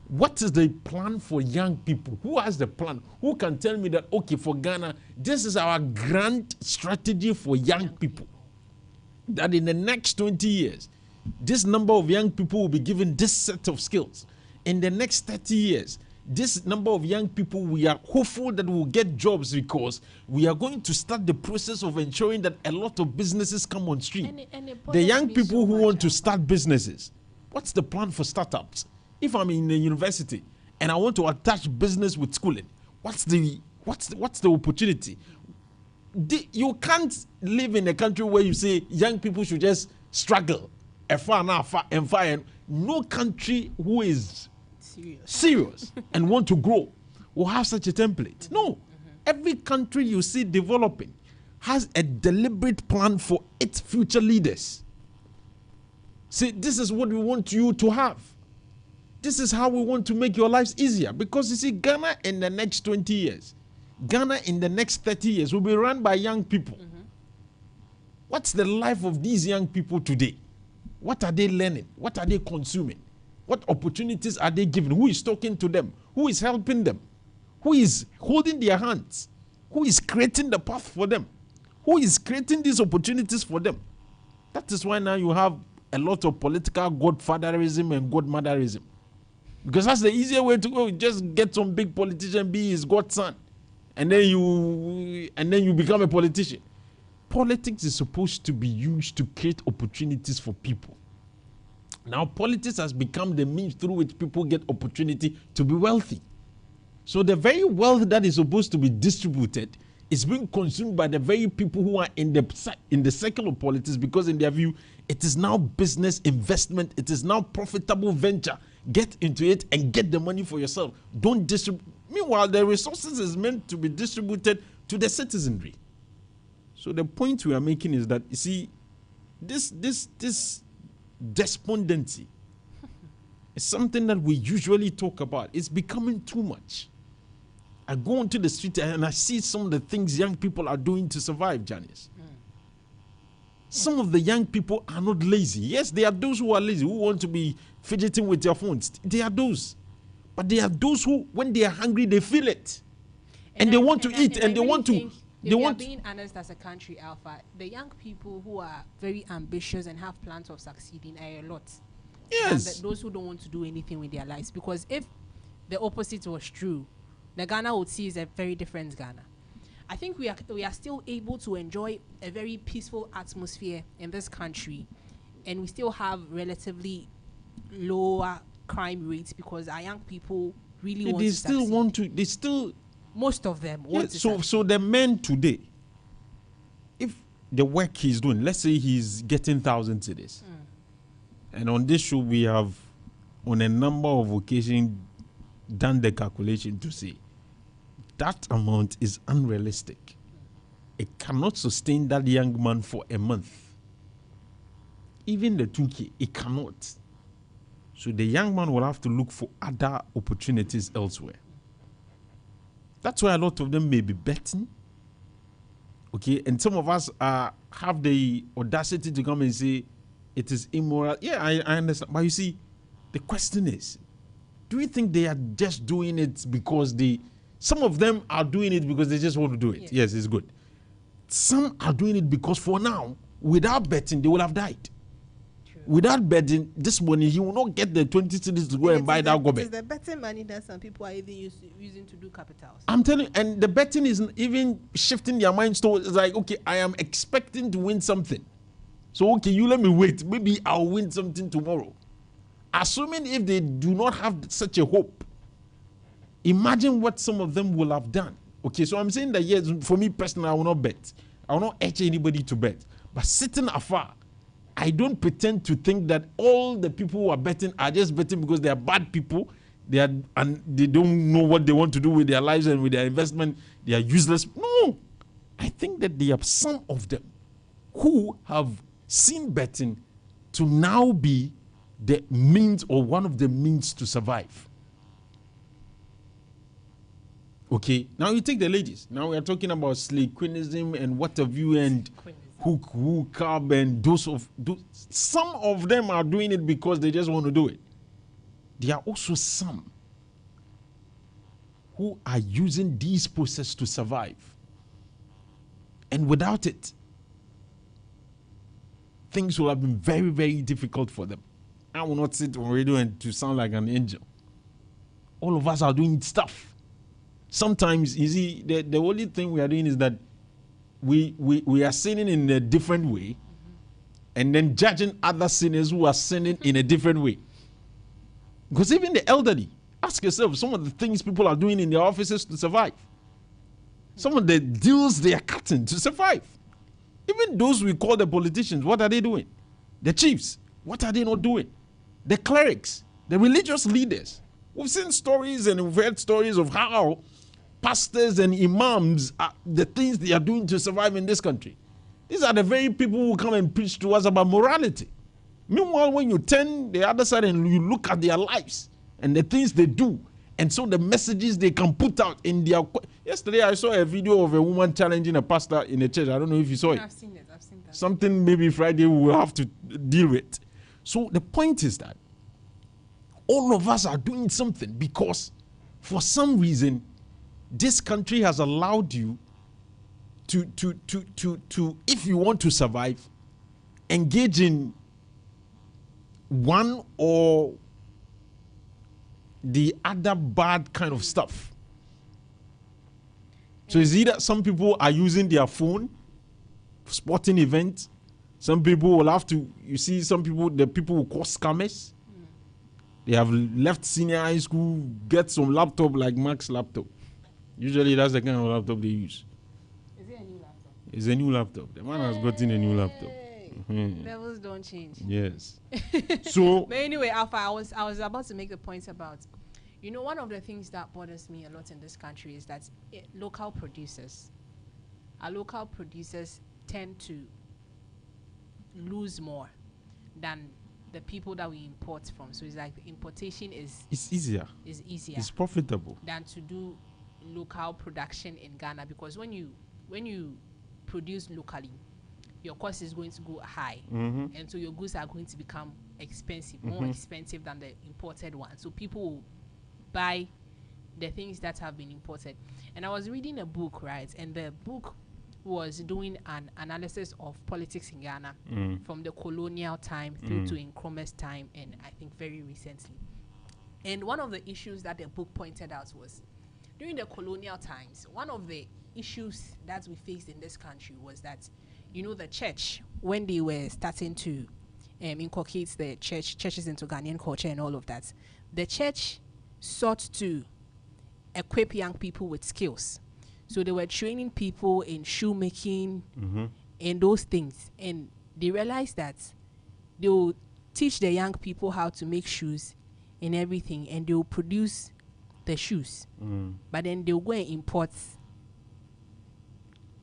Speaker 1: What is the plan for young people? Who has the plan? Who can tell me that, okay, for Ghana, this is our grand strategy for young people? That in the next 20 years, this number of young people will be given this set of skills. In the next 30 years, this number of young people, we are hopeful that will get jobs because we are going to start the process of ensuring that a lot of businesses come on stream. The young people who want to start businesses, what's the plan for startups? If I'm in a university and I want to attach business with schooling, what's the opportunity? You can't live in a country where you say young people should just struggle. No country who is serious and want to grow will have such a template. No. Every country you see developing has a deliberate plan for its future leaders. See, this is what we want you to have. This is how we want to make your lives easier. Because you see, Ghana in the next 20 years, Ghana in the next 30 years will be run by young people. What's the life of these young people today? What are they learning? What are they consuming? What opportunities are they given? Who is talking to them? Who is helping them? Who is holding their hands? Who is creating the path for them? Who is creating these opportunities for them? That is why now you have a lot of political godfatherism and godmotherism. Because that's the easier way to go. Just get some big politician, be his godson, and then you become a politician. Politics is supposed to be used to create opportunities for people. Now, politics has become the means through which people get opportunity to be wealthy. So the very wealth that is supposed to be distributed is being consumed by the very people who are in the circle of politics, because in their view, it is now business investment. It is now profitable venture. Get into it and get the money for yourself. Don't distribute. Meanwhile, the resources is meant to be distributed to the citizenry. So the point we are making is that, you see, this despondency is something that we usually talk about. It's becoming too much. I go onto the street and I see some of the things young people are doing to survive, Janice. Some of the young people are not lazy. Yes, there are those who are lazy, who want to be fidgeting with their phones. They are those. But there are those who, when they are hungry, they feel it. And they want to eat, and they want to...
Speaker 2: If we are being honest as a country, Alpha, the young people who are very ambitious and have plans of succeeding are a lot.
Speaker 1: Yes.
Speaker 2: Those who don't want to do anything with their lives. Because if the opposite was true, the Ghana would see is a very different Ghana. I think we are still able to enjoy a very peaceful atmosphere in this country, and we still have relatively lower crime rates because our young people really want to succeed.
Speaker 1: They still
Speaker 2: most of them want to
Speaker 1: succeed. So the men today, if the work he's doing, let's say he's getting 1,000 cedis, and on this show we have on a number of occasions done the calculation to say that amount is unrealistic. It cannot sustain that young man for a month. Even the 2K, it cannot. So the young man will have to look for other opportunities elsewhere. That's why a lot of them may be betting. Okay, and some of us have the audacity to come and say it is immoral. Yeah, I understand. But you see, the question is, do you think they are just doing it because some of them are doing it because they just want to do it? Yes, it's good. Some are doing it because for now, without betting, they will have died.
Speaker 2: True.
Speaker 1: Without betting, this money, he will not get the 20 cities to go and buy that gobe.
Speaker 2: It is the betting money that some people are even using to do capitals.
Speaker 1: I'm telling you, and the betting is even shifting their minds towards like, okay, I am expecting to win something. So, okay, you let me wait. Maybe I'll win something tomorrow. Assuming if they do not have such a hope, imagine what some of them will have done. Okay, so I'm saying that, yes, for me personally, I will not bet. I will not urge anybody to bet. But sitting afar, I don't pretend to think that all the people who are betting are just betting because they are bad people. And they don't know what they want to do with their lives and with their investment. They are useless. No. I think that there are some of them who have seen betting to now be the means or one of the means to survive. Okay, now you take the ladies. Now we are talking about slave queenism and what have you, and hook and those. Some of them are doing it because they just want to do it. There are also some who are using these processes to survive. And without it, things will have been very, very difficult for them. I will not sit on radio and to sound like an angel. All of us are doing stuff. Sometimes, you see, the only thing we are doing is that we are sinning in a different way, and then judging other sinners who are sinning in a different way. Because even the elderly, ask yourself some of the things people are doing in their offices to survive. Some of the deals they are cutting to survive. Even those we call the politicians, what are they doing? The chiefs, what are they not doing? The clerics, the religious leaders. We've seen stories and we've heard stories of how pastors and imams are the things they are doing to survive in this country. These are the very people who come and preach to us about morality. Meanwhile, when you turn the other side and you look at their lives and the things they do, and so the messages they can put out in their... Yesterday, I saw a video of a woman challenging a pastor in a church. I don't know if you saw it.
Speaker 2: I've seen it. I've seen that.
Speaker 1: Something maybe Friday we will have to deal with. So the point is that all of us are doing something because for some reason, this country has allowed you to if you want to survive, engage in one or the other bad kind of stuff. So it's either some people are using their phone for sporting events. Some people will have to, you see, some people, the people who call scammers. They have left senior high school, get some laptop like Mac's laptop. Usually that's the kind of laptop they use.
Speaker 2: Is it a new laptop?
Speaker 1: It's a new laptop. The man has gotten a new laptop.
Speaker 2: Levels don't change.
Speaker 1: Yes. So,
Speaker 2: but anyway, Alpha, I was about to make the point about, you know, one of the things that bothers me a lot in this country is that local producers tend to lose more than the people that we import from. So it's like the importation is
Speaker 1: easier. It's profitable
Speaker 2: than to do local production in Ghana, because when you produce locally, your cost is going to go high, and so your goods are going to become expensive, more expensive than the imported one. So people will buy the things that have been imported. And I was reading a book, right? And the book was doing an analysis of politics in Ghana from the colonial time through to Nkrumah's time, and I think very recently. And one of the issues that the book pointed out was during the colonial times, one of the issues that we faced in this country was that, you know, the church, when they were starting to inculcate the churches into Ghanaian culture and all of that, the church sought to equip young people with skills. So they were training people in shoemaking and those things. And they realized that they will teach the young people how to make shoes and everything, and they will produce the shoes. But then they'll go and import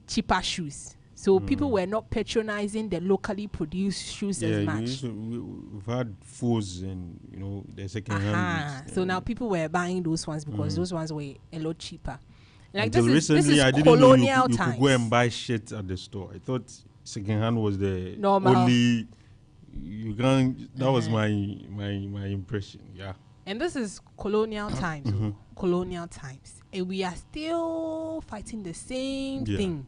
Speaker 2: cheaper shoes. So people were not patronizing the locally produced shoes as much.
Speaker 1: We've had foes and, you know, the second hand.
Speaker 2: So now people were buying those ones because those ones were a lot cheaper. Like
Speaker 1: Until
Speaker 2: this
Speaker 1: recently,
Speaker 2: is
Speaker 1: I didn't know you
Speaker 2: times.
Speaker 1: could go and buy shit at the store. I thought second hand was the
Speaker 2: normal.
Speaker 1: Only you can't. That was my impression. Yeah.
Speaker 2: And this is colonial times. Colonial times, and we are still fighting the same thing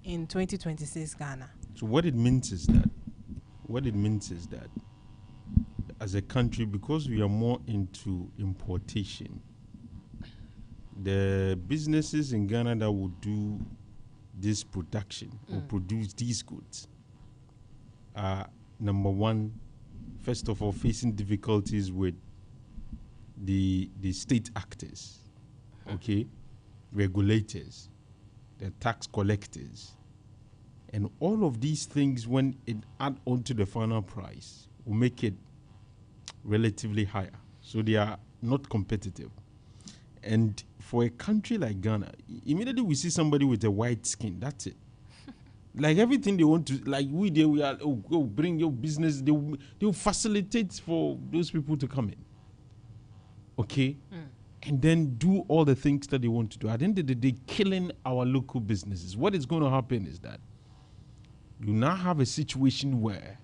Speaker 2: in 2026 Ghana.
Speaker 1: So what it means is that as a country, because we are more into importation, the businesses in Ghana that will do this production or produce these goods are, number one, first of all, facing difficulties with the state actors, okay, regulators, the tax collectors, and all of these things, when it add on to the final price, will make it relatively higher. So they are not competitive. And for a country like Ghana, immediately we see somebody with a white skin, that's it. Like everything they want to, like we are, go bring your business, they will facilitate for those people to come in. Okay? And then do all the things that they want to do. At the end of the day, killing our local businesses. What is going to happen is that you now have a situation where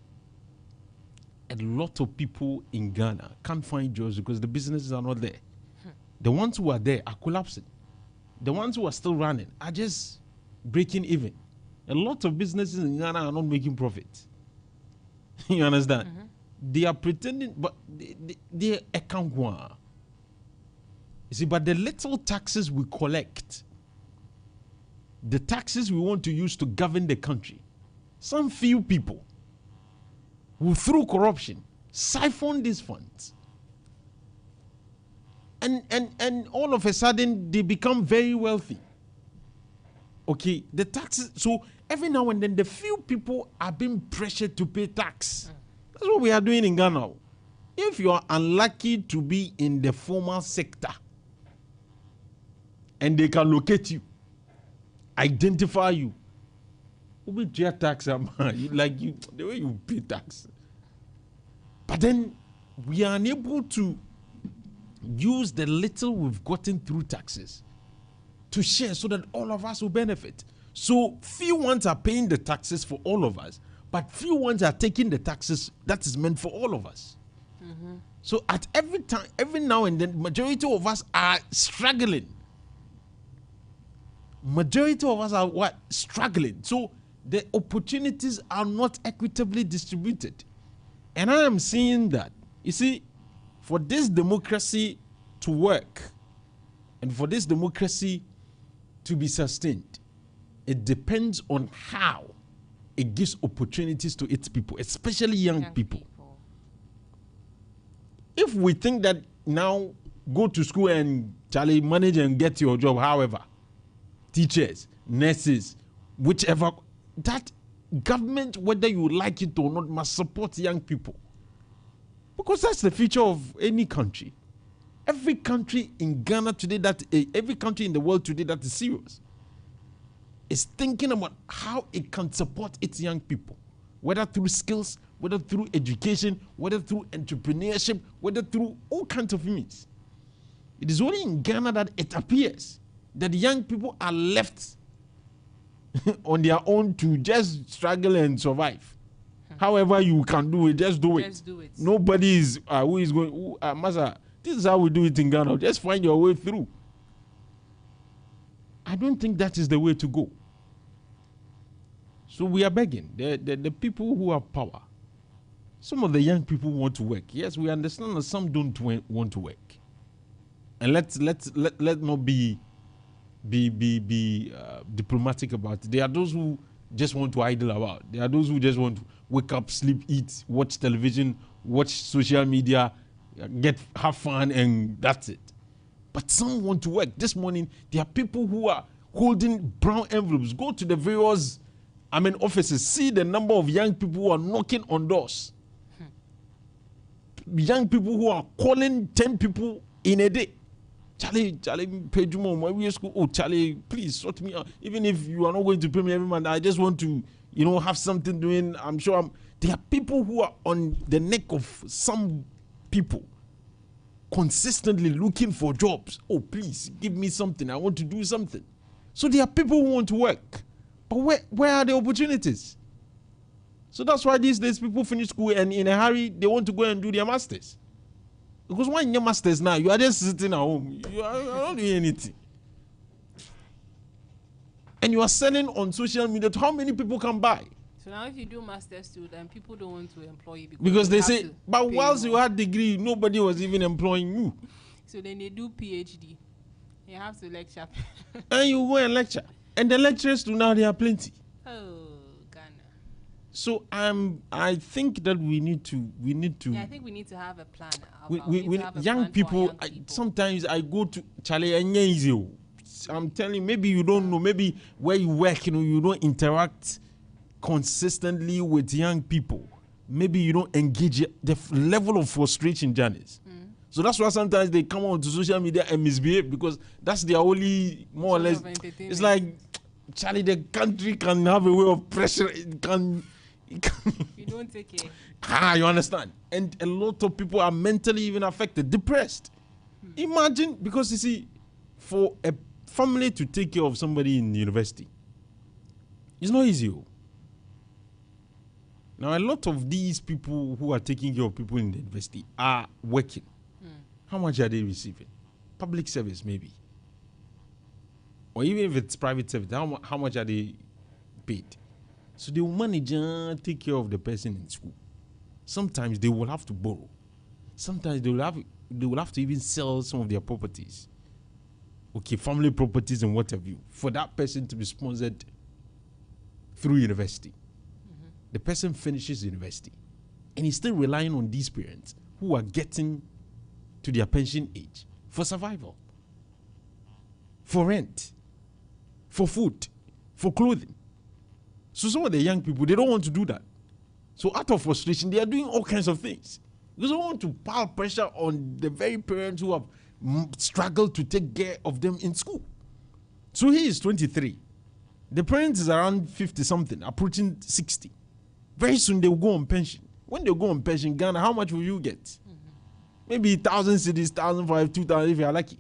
Speaker 1: a lot of people in Ghana can't find jobs because the businesses are not there. The ones who are there are collapsing. The ones who are still running are just breaking even. A lot of businesses in Ghana are not making profit. You understand? They are pretending, but they account one. You see, but the little taxes we collect, the taxes we want to use to govern the country, some few people who, through corruption, siphon these funds. And all of a sudden, they become very wealthy. Okay, the taxes, so every now and then, the few people are being pressured to pay tax. That's what we are doing in Ghana. If you are unlucky to be in the formal sector, and they can locate you, identify you, who will pay tax, the way you pay tax. But then we are unable to use the little we've gotten through taxes to share so that all of us will benefit. So few ones are paying the taxes for all of us, but few ones are taking the taxes that is meant for all of us. So at every time, every now and then, majority of us are struggling. Majority of us are struggling. So the opportunities are not equitably distributed. And I am seeing that, you see, for this democracy to work and for this democracy to be sustained, it depends on how it gives opportunities to its people, especially young people. If we think that now go to school and manage and get your job, however, teachers, nurses, whichever, that government, whether you like it or not, must support young people. Because that's the future of any country. Every country in Ghana today, every country in the world today that is serious, is thinking about how it can support its young people, whether through skills, whether through education, whether through entrepreneurship, whether through all kinds of means. It is only in Ghana that it appears that young people are left on their own to just struggle and survive. However you can do it, just do it.
Speaker 2: Just do it.
Speaker 1: Nobody is who is going, Master, this is how we do it in Ghana. Just find your way through. I don't think that is the way to go. So we are begging the people who have power. Some of the young people want to work. Yes, we understand that some don't want to work. And let's not be diplomatic about it. There are those who just want to idle about. There are those who just want to wake up, sleep, eat, watch television, watch social media, have fun, and that's it. But some want to work. This morning, there are people who are holding brown envelopes. Go to the various offices. See the number of young people who are knocking on doors. Young people who are calling 10 people in a day. Charlie, pay you more. When we are school, Charlie, please sort me out. Even if you are not going to pay me every month, I just want to, have something doing. I'm sure there are people who are on the neck of some people consistently looking for jobs. Oh, please give me something. I want to do something. So there are people who want to work. But where are the opportunities? So that's why these days people finish school and in a hurry, they want to go and do their masters. Because when you're masters now, you are just sitting at home. You are not doing anything. And you are selling on social media to how many people can buy?
Speaker 2: So now if you do master's too, then people don't want to employ you
Speaker 1: Because they
Speaker 2: have
Speaker 1: say,
Speaker 2: to
Speaker 1: but
Speaker 2: pay
Speaker 1: whilst you
Speaker 2: more.
Speaker 1: had degree, nobody was even employing you.
Speaker 2: So then they do PhD. You have to lecture.
Speaker 1: And you go and lecture. And the lecturers do now, they are plenty.
Speaker 2: Oh, Ghana.
Speaker 1: So I think that we need to
Speaker 2: Yeah, I think we need to have a plan.
Speaker 1: we,
Speaker 2: Alpha.
Speaker 1: we,
Speaker 2: need
Speaker 1: we
Speaker 2: to have a
Speaker 1: young
Speaker 2: plan for our
Speaker 1: people,
Speaker 2: young people.
Speaker 1: sometimes I go to Charlie and easy. I'm telling you, maybe you don't know, maybe where you work, you don't interact consistently with young people. Maybe you don't engage the level of frustration, Janice. So that's why sometimes they come on to social media and misbehave, because that's their only, more or less. It's like, Charlie, the country can have a way of pressure. It can
Speaker 2: You don't take care.
Speaker 1: you understand? And a lot of people are mentally even affected, depressed. Imagine, because you see, for a family to take care of somebody in university, it's not easy. Now, a lot of these people who are taking care of people in the university are working. How much are they receiving? Public service, maybe. Or even if it's private service, how much are they paid? So they will manage and take care of the person in school. Sometimes they will have to borrow. Sometimes they will have to even sell some of their properties. Okay, family properties and what have you, for that person to be sponsored through university. The person finishes university and he's still relying on these parents who are getting to their pension age for survival, for rent, for food, for clothing. So some of the young people, they don't want to do that. So out of frustration, they are doing all kinds of things. Because they want to pile pressure on the very parents who have struggled to take care of them in school. So he is 23. The parents is around 50 something, approaching 60. Very soon they will go on pension. When they go on pension, Ghana, how much will you get? Maybe 1,000 cedis, 1,500, 2,000 if you are lucky.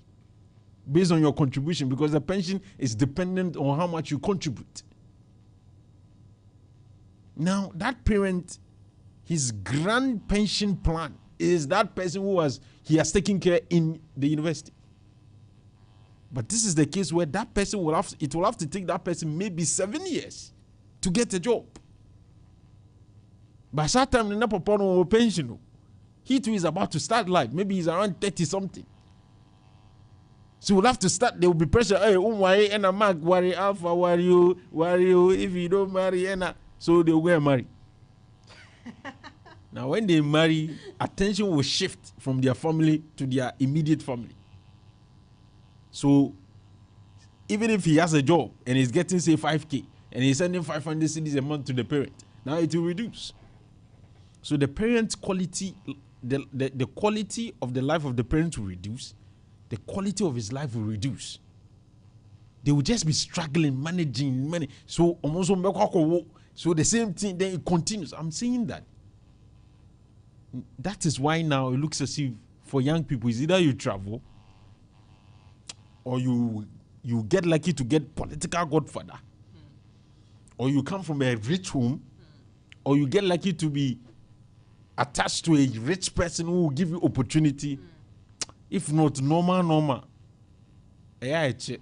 Speaker 1: Based on your contribution, because the pension is dependent on how much you contribute. Now, that parent, his grand pension plan is that person he has taken care in the university. But this is the case where that person will have to take that person maybe 7 years to get a job. By that time, the papa no pension. He too is about to start life. Maybe he's around 30 something. So we'll have to start. There will be pressure. Hey, and a mark, worry Alpha, worry you. If you don't marry, so they will go and marry. Now, when they marry, attention will shift from their family to their immediate family. So, even if he has a job and he's getting, say, 5K and he's sending 500 cedis a month to the parent, now it will reduce. So, the parent's quality, the quality of the life of the parent will reduce. The quality of his life will reduce. They will just be struggling, managing money. So, the same thing, then it continues. I'm saying that. That is why now it looks as if for young people, it's either you travel or you get lucky to get political godfather, or you come from a rich home, or you get lucky to be attached to a rich person who will give you opportunity. If not, normal. Yeah, it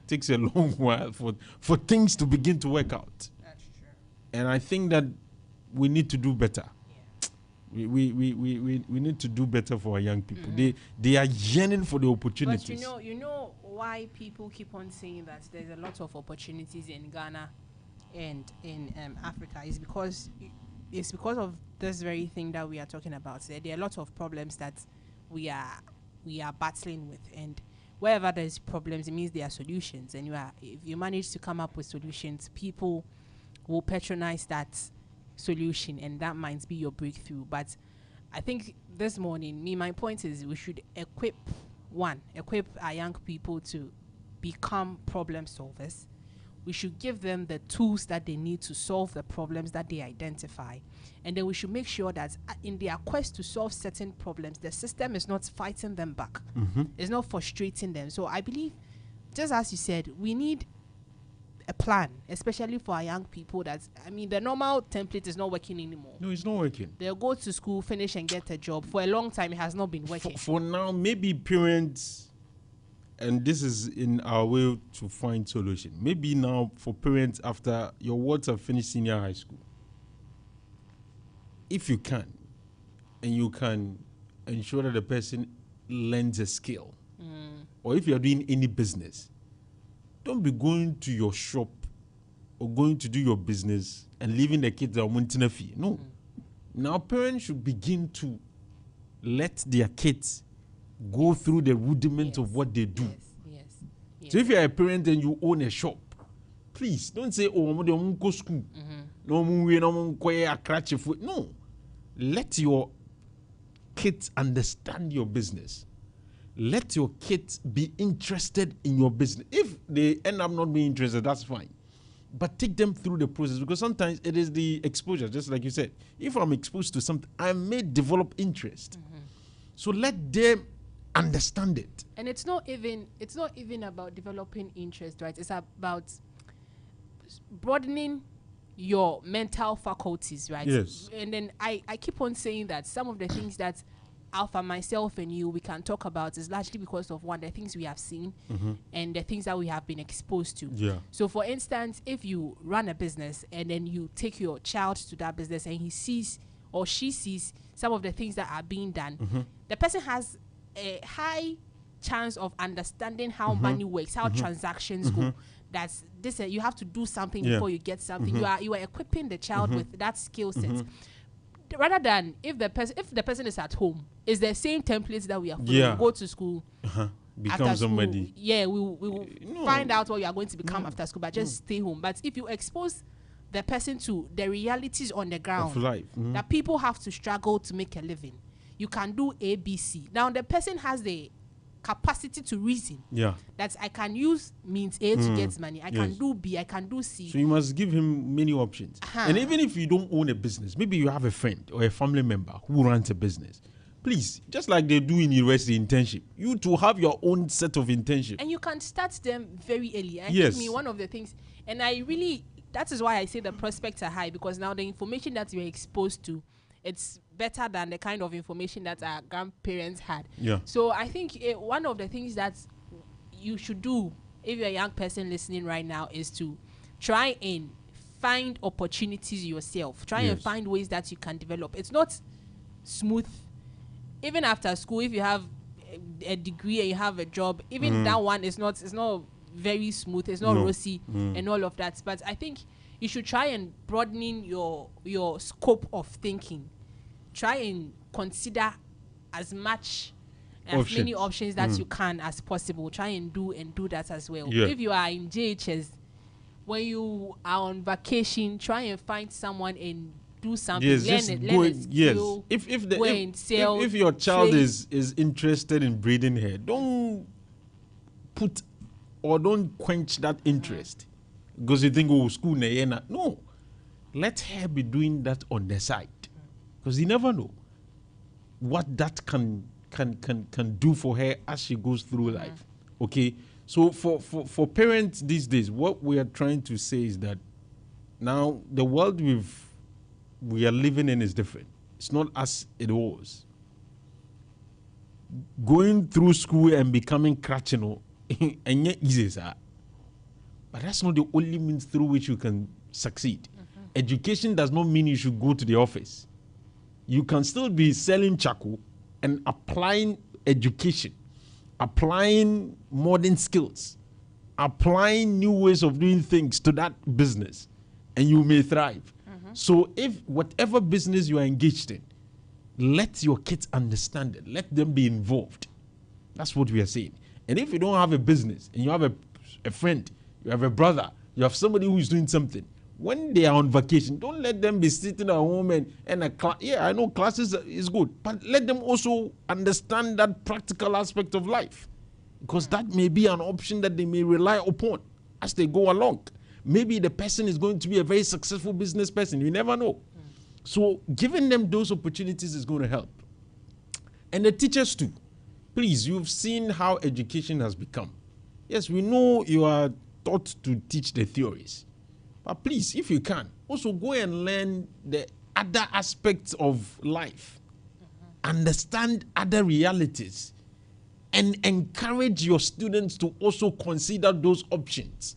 Speaker 1: takes a long while for things to begin to work out.
Speaker 2: That's true.
Speaker 1: And I think that we need to do better. We need to do better for our young people. They are yearning for the opportunities.
Speaker 2: But you know why people keep on saying that there's a lot of opportunities in Ghana and in Africa is because of this very thing that we are talking about. There are a lot of problems that we are battling with, and wherever there's problems, it means there are solutions. And if you manage to come up with solutions, people will patronize that solution, and that might be your breakthrough. But I think this morning, my point is we should equip our young people to become problem solvers. We should give them the tools that they need to solve the problems that they identify, and then we should make sure that in their quest to solve certain problems, the system is not fighting them back. It's not frustrating them. So I believe, just as you said, we need a plan, especially for our young people. The normal template is not working anymore.
Speaker 1: No, it's not working.
Speaker 2: They'll go to school, finish and get a job. For a long time, it has not been working.
Speaker 1: For now, maybe parents and this is in our way to find solution. Maybe now for parents after your wards have finished senior high school, if you can, and you can ensure that the person learns a skill, or if you're doing any business, don't be going to your shop or going to do your business and leaving the kids on monthly fee. No. Now parents should begin to let their kids go through the rudiments of what they do.
Speaker 2: Yes.
Speaker 1: So if you're a parent and you own a shop, please don't say, oh, I'm going to go school. No, no. Let your kids understand your business. Let your kids be interested in your business. If they end up not being interested, that's fine. But take them through the process, because sometimes it is the exposure, just like you said. If I'm exposed to something, I may develop interest. So let them understand it.
Speaker 2: And it's not even about developing interest, right? It's about broadening your mental faculties, right?
Speaker 1: Yes.
Speaker 2: And then I keep on saying that some of the things that Alpha, myself, and you, we can talk about is largely because of one, the things we have seen and the things that we have been exposed to.
Speaker 1: Yeah.
Speaker 2: So, for instance, if you run a business and then you take your child to that business and he sees or she sees some of the things that are being done, the person has a high chance of understanding how money works, how transactions go. That's this. You have to do something before you get something. You are equipping the child with that skill set. Rather than if the person is at home, it's the same templates that we are following.
Speaker 1: Yeah.
Speaker 2: Go to school,
Speaker 1: Become somebody.
Speaker 2: Yeah, we will find out what you are going to become after school, but just stay home. But if you expose the person to the realities on the ground
Speaker 1: Of life.
Speaker 2: that people have to struggle to make a living, you can do ABC. Now the person has the capacity to reason.
Speaker 1: Yeah.
Speaker 2: That I can use means A to get money. I can
Speaker 1: Yes.
Speaker 2: do B. I can do C.
Speaker 1: So you must give him many options. And even if you don't own a business, maybe you have a friend or a family member who runs a business. Please, just like they do in university internship, you to have your own set of internship.
Speaker 2: And you can start them very early. And
Speaker 1: Yes.
Speaker 2: me, one of the things, and I really, that is why I say the prospects are high, because now the information that you're exposed to, it's better than the kind of information that our grandparents had.
Speaker 1: Yeah.
Speaker 2: So I think one of the things that you should do if you're a young person listening right now is to try and find opportunities yourself. Try and
Speaker 1: Yes.
Speaker 2: find ways that you can develop. It's not smooth. Even after school, if you have a degree and you have a job, even that one is not, it's not very smooth. It's not rosy and all of that. But I think you should try and broadening your scope of thinking. Try and consider as many options that you can as possible. Try and do that as well.
Speaker 1: Yeah.
Speaker 2: If you are in JHS, when you are on vacation, try and find someone and do something.
Speaker 1: Yes,
Speaker 2: learn
Speaker 1: just
Speaker 2: it,
Speaker 1: go
Speaker 2: learn a
Speaker 1: in- yes.
Speaker 2: skill,
Speaker 1: If
Speaker 2: go and sell,
Speaker 1: if your child
Speaker 2: trade.
Speaker 1: is interested in braiding hair, don't put or don't quench that interest because you think, oh, school no. Let her be doing that on the side, because you never know what that can do for her as she goes through life. Okay, so for parents these days, what we are trying to say is that now the world we are living in is different. It's not as it was. Going through school and becoming crutchino and yet easy, sir. But that's not the only means through which you can succeed. Education does not mean you should go to the office. You can still be selling charcoal and applying education, applying modern skills, applying new ways of doing things to that business, and you may thrive. So if whatever business you are engaged in, let your kids understand it. Let them be involved. That's what we are saying. And if you don't have a business and you have a friend, you have a brother, you have somebody who is doing something, when they are on vacation, don't let them be sitting at home and a class. Yeah, I know classes is good, but let them also understand that practical aspect of life, because that may be an option that they may rely upon as they go along. Maybe the person is going to be a very successful business person. You never know. So giving them those opportunities is going to help. And the teachers too. Please, you've seen how education has become. Yes, we know you are taught to teach the theories. But please, if you can, also go and learn the other aspects of life. Understand other realities. and encourage your students to also consider those options.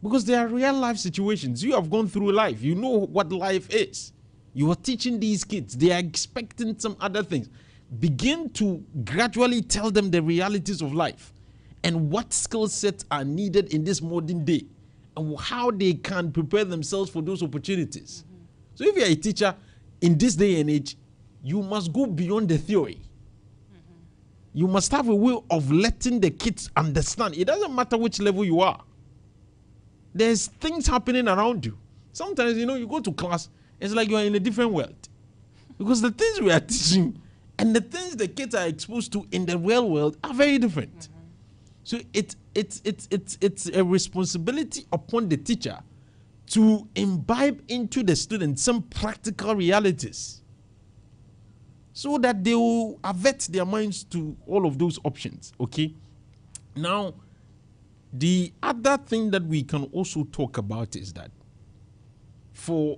Speaker 1: Because they are real life situations. You have gone through life. You know what life is. You are teaching these kids. They are expecting some other things. Begin to gradually tell them the realities of life and what skill sets are needed in this modern day and how they can prepare themselves for those opportunities. Mm-hmm. So if you're a teacher in this day and age, you must go beyond the theory. Mm-hmm. You must have a way of letting the kids understand. It doesn't matter which level you are. There's things happening around you. Sometimes, you go to class, it's like you're in a different world. Because the things we are teaching and the things the kids are exposed to in the real world are very different. Mm-hmm. So it's a responsibility upon the teacher to imbibe into the students some practical realities so that they will avert their minds to all of those options. Okay? Now, the other thing that we can also talk about is that for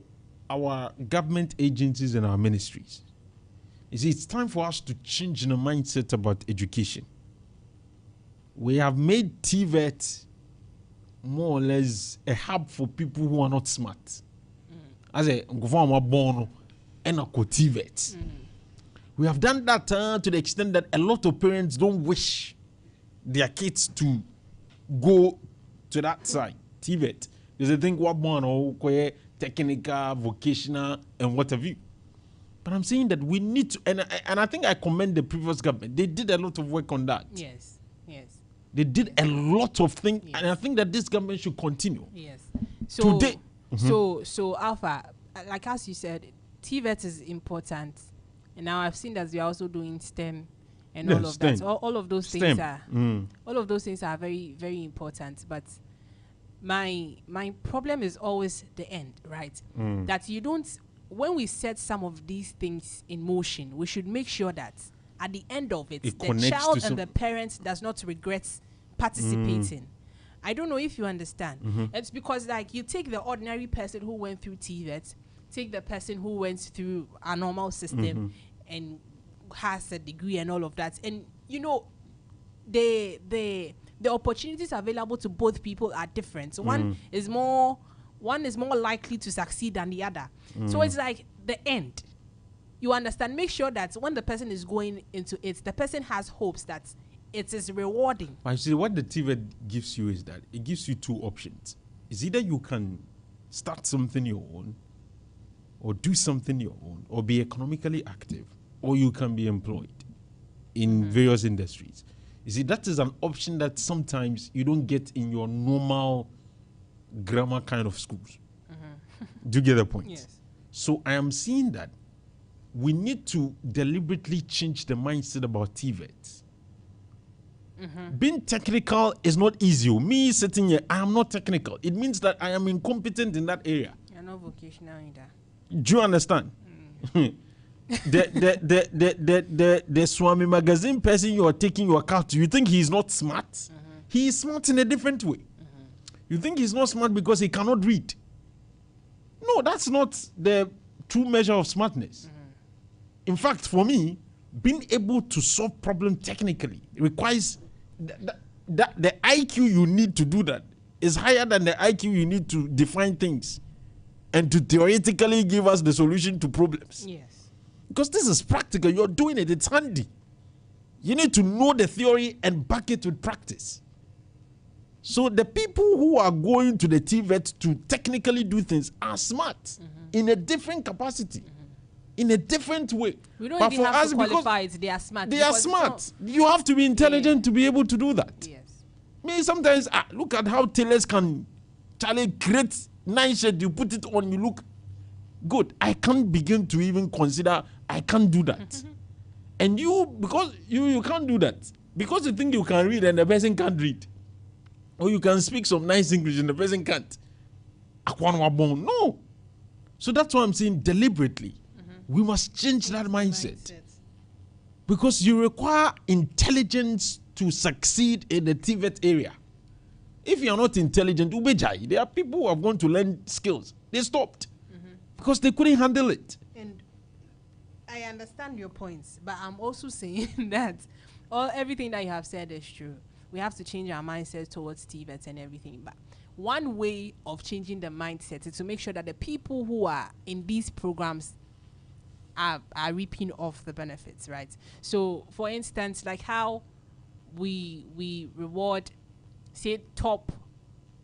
Speaker 1: our government agencies and our ministries, it's time for us to change the mindset about education. We have made TVET more or less a hub for people who are not smart. As a bono and a TVET. We have done that to the extent that a lot of parents don't wish their kids to go to that side, TVET. Because they think what bono, technical, vocational, and what have you. But I'm saying that we need to, and I think I commend the previous government. They did a lot of work on that.
Speaker 2: Yes.
Speaker 1: They did a lot of things, yes. And I think that this government should continue.
Speaker 2: Yes. So today, so Alpha, like as you said, TVET is important, and now I've seen that you're also doing STEM and all of STEM. That. All of those things are all of those things are very, very important. But my problem is always the end, right? That you don't. When we set some of these things in motion, we should make sure that at the end of it the child and the parent does not regret participating. I don't know if you understand. It's because like you take the ordinary person who went through TVET, take the person who went through a normal system and has a degree and all of that, and the opportunities available to both people are different. So one is more likely to succeed than the other. So it's like the end. You understand? Make sure that when the person is going into it, the person has hopes that it is rewarding.
Speaker 1: I see what the TVET gives you is that it gives you two options. It's either you can start something your own, or do something your own, or be economically active, or you can be employed in various industries. You see, that is an option that sometimes you don't get in your normal grammar kind of schools. Do you get the point?
Speaker 2: Yes.
Speaker 1: So I am seeing that we need to deliberately change the mindset about TVET. Being technical is not easy. Me sitting here, I am not technical. It means that I am incompetent in that area.
Speaker 2: You're not vocational either.
Speaker 1: Do you understand? The Swami magazine person you are taking your car to, you think he is not smart? He is smart in a different way. You think he's not smart because he cannot read? No, that's not the true measure of smartness. In fact, for me, being able to solve problems technically requires the IQ you need to do that is higher than the IQ you need to define things and to theoretically give us the solution to problems.
Speaker 2: Yes.
Speaker 1: Because this is practical. You're doing it. It's handy. You need to know the theory and back it with practice. So the people who are going to the TVET to technically do things are smart in a different capacity. In a different way.
Speaker 2: We don't even have to qualify it. They are smart.
Speaker 1: They are smart. You have to be intelligent to be able to do that.
Speaker 2: Yes.
Speaker 1: Me sometimes look at how tailors can create nice shirt. You put it on, you look good. I can't begin to even consider I can't do that. And because you can't do that because you think you can read and the person can't read, or you can speak some nice English and the person can't. No. So that's why I'm saying deliberately. We must change that mindset. Because you require intelligence to succeed in the TVET area. If you are not intelligent, there are people who have gone to learn skills. They stopped because they couldn't handle it.
Speaker 2: And I understand your points, but I'm also saying that everything that you have said is true. We have to change our mindset towards TVET and everything. But one way of changing the mindset is to make sure that the people who are in these programs are reaping off the benefits, right? So, for instance, like how we reward, say, top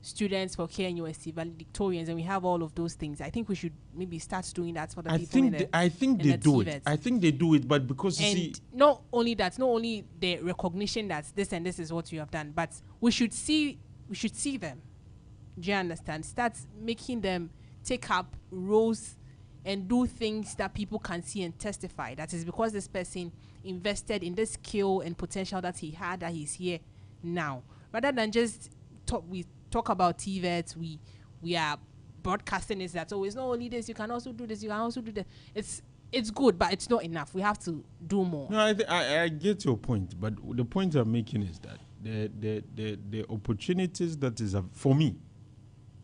Speaker 2: students for KNUST, valedictorians, and we have all of those things. I think we should maybe start doing that for the people
Speaker 1: I think they do it. I think they do it, but because you see,
Speaker 2: not only the recognition that this and this is what you have done, but we should see them. Do you understand? Start making them take up roles and do things that people can see and testify. That is because this person invested in the skill and potential that he had, that he's here now. Rather than just talk about TVET, we are broadcasting is that, oh, it's not only this, you can also do this, you can also do that. It's good, but it's not enough. We have to do more.
Speaker 1: No, I get your point, but the point I'm making is that the opportunities that is for me,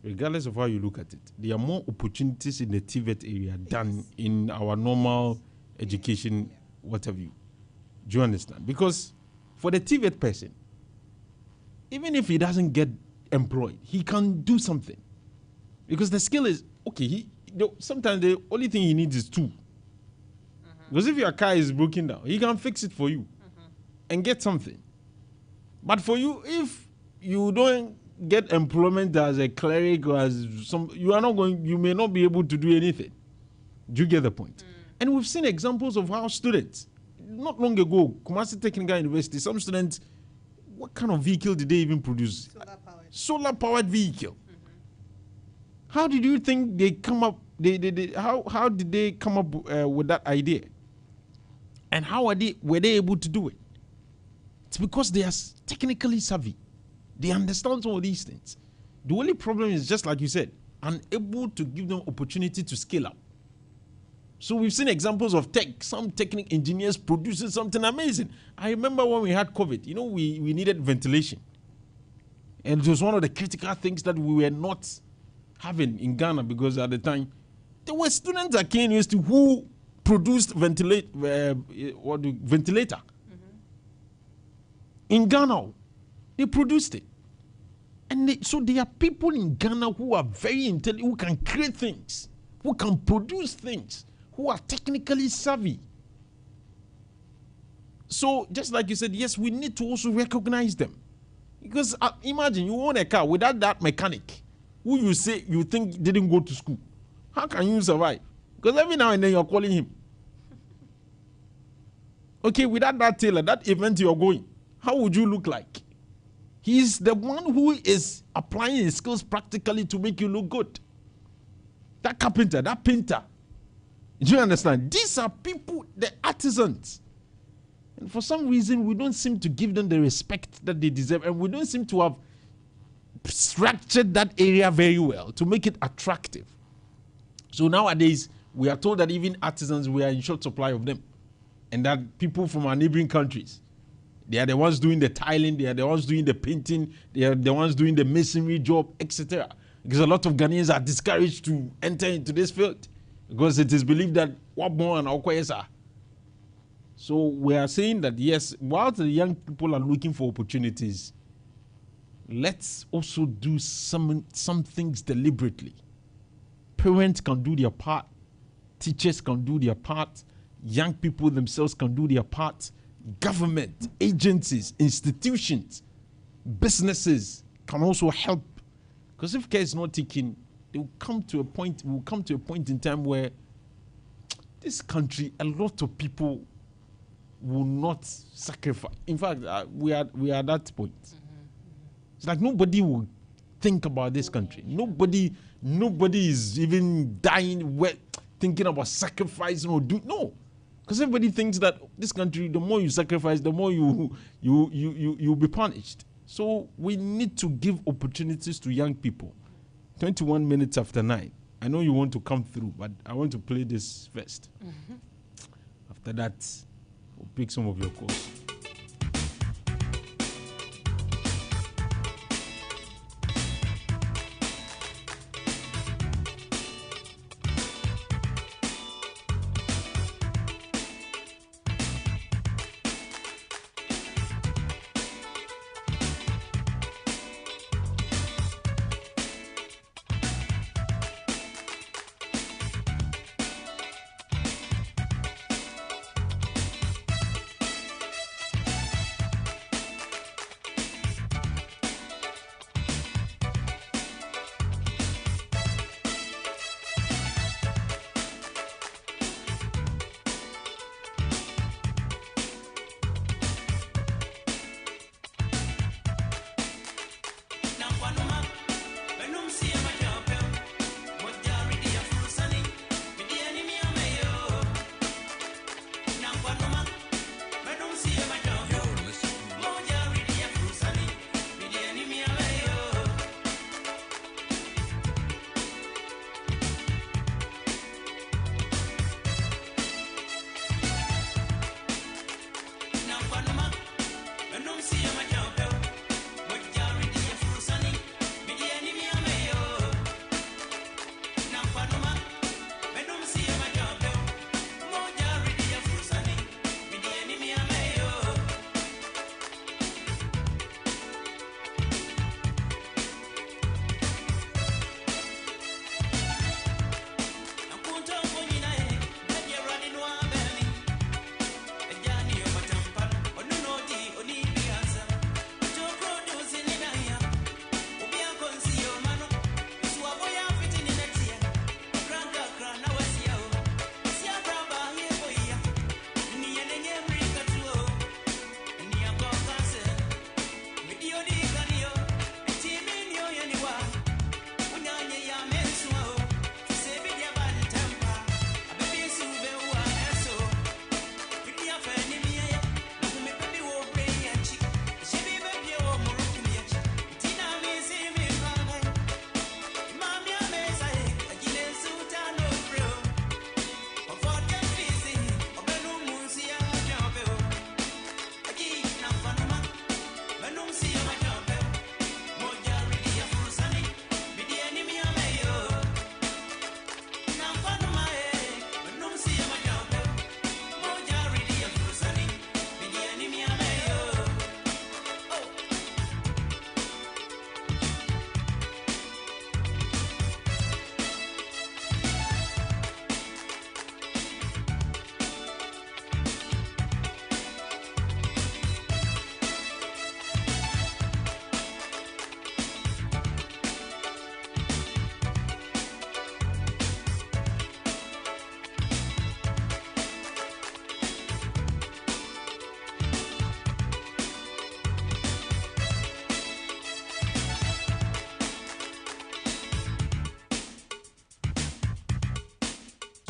Speaker 1: regardless of how you look at it, there are more opportunities in the TVET area than in our normal education, what have you. Do you understand? Because for the TVET person, even if he doesn't get employed, he can do something. Because the skill is, okay, sometimes the only thing he needs is two. Because if your car is broken down, he can fix it for you and get something. But for you, if you don't get employment as a cleric or as you may not be able to do anything. Do you get the point? And we've seen examples of how students, not long ago, Kumasi Technical University, some students, what kind of vehicle did they even produce? Solar-powered vehicle. How did you think they come up? How did they come up with that idea? And how were they able to do it? It's because they are technically savvy. They understand all these things. The only problem is, just like you said, unable to give them opportunity to scale up. So we've seen examples of some technical engineers producing something amazing. I remember when we had COVID, we needed ventilation. And it was one of the critical things that we were not having in Ghana, because at the time, there were students at KNUST who produced ventilator. In Ghana, they produced it. And so there are people in Ghana who are very intelligent, who can create things, who can produce things, who are technically savvy. So just like you said, yes, we need to also recognize them. Because imagine you own a car without that mechanic who you think didn't go to school. How can you survive? Because every now and then you're calling him. Okay, without that tailor, that event you're going, how would you look like? He's the one who is applying his skills practically to make you look good. That carpenter, that painter. Do you understand? These are people, the artisans. And for some reason, we don't seem to give them the respect that they deserve. And we don't seem to have structured that area very well to make it attractive. So nowadays, we are told that even artisans, we are in short supply of them. And that people from our neighboring countries, they are the ones doing the tiling, they are the ones doing the painting, they are the ones doing the masonry job, etc. Because a lot of Ghanaians are discouraged to enter into this field because it is believed that what more and Okwesa. So we are saying that yes, while the young people are looking for opportunities, let's also do some things deliberately. Parents can do their part, teachers can do their part, young people themselves can do their part. Government, agencies, institutions, businesses can also help. Because if care is not taken, we'll come to a point in time where this country, a lot of people will not sacrifice. In fact, we are at that point. It's like nobody will think about this country. Nobody is even dying thinking about sacrificing or doing. No. Because everybody thinks that this country, the more you sacrifice, the more you'll be punished. So we need to give opportunities to young people. 21 minutes after 9. I know you want to come through, but I want to play this first. After that, we'll pick some of your calls.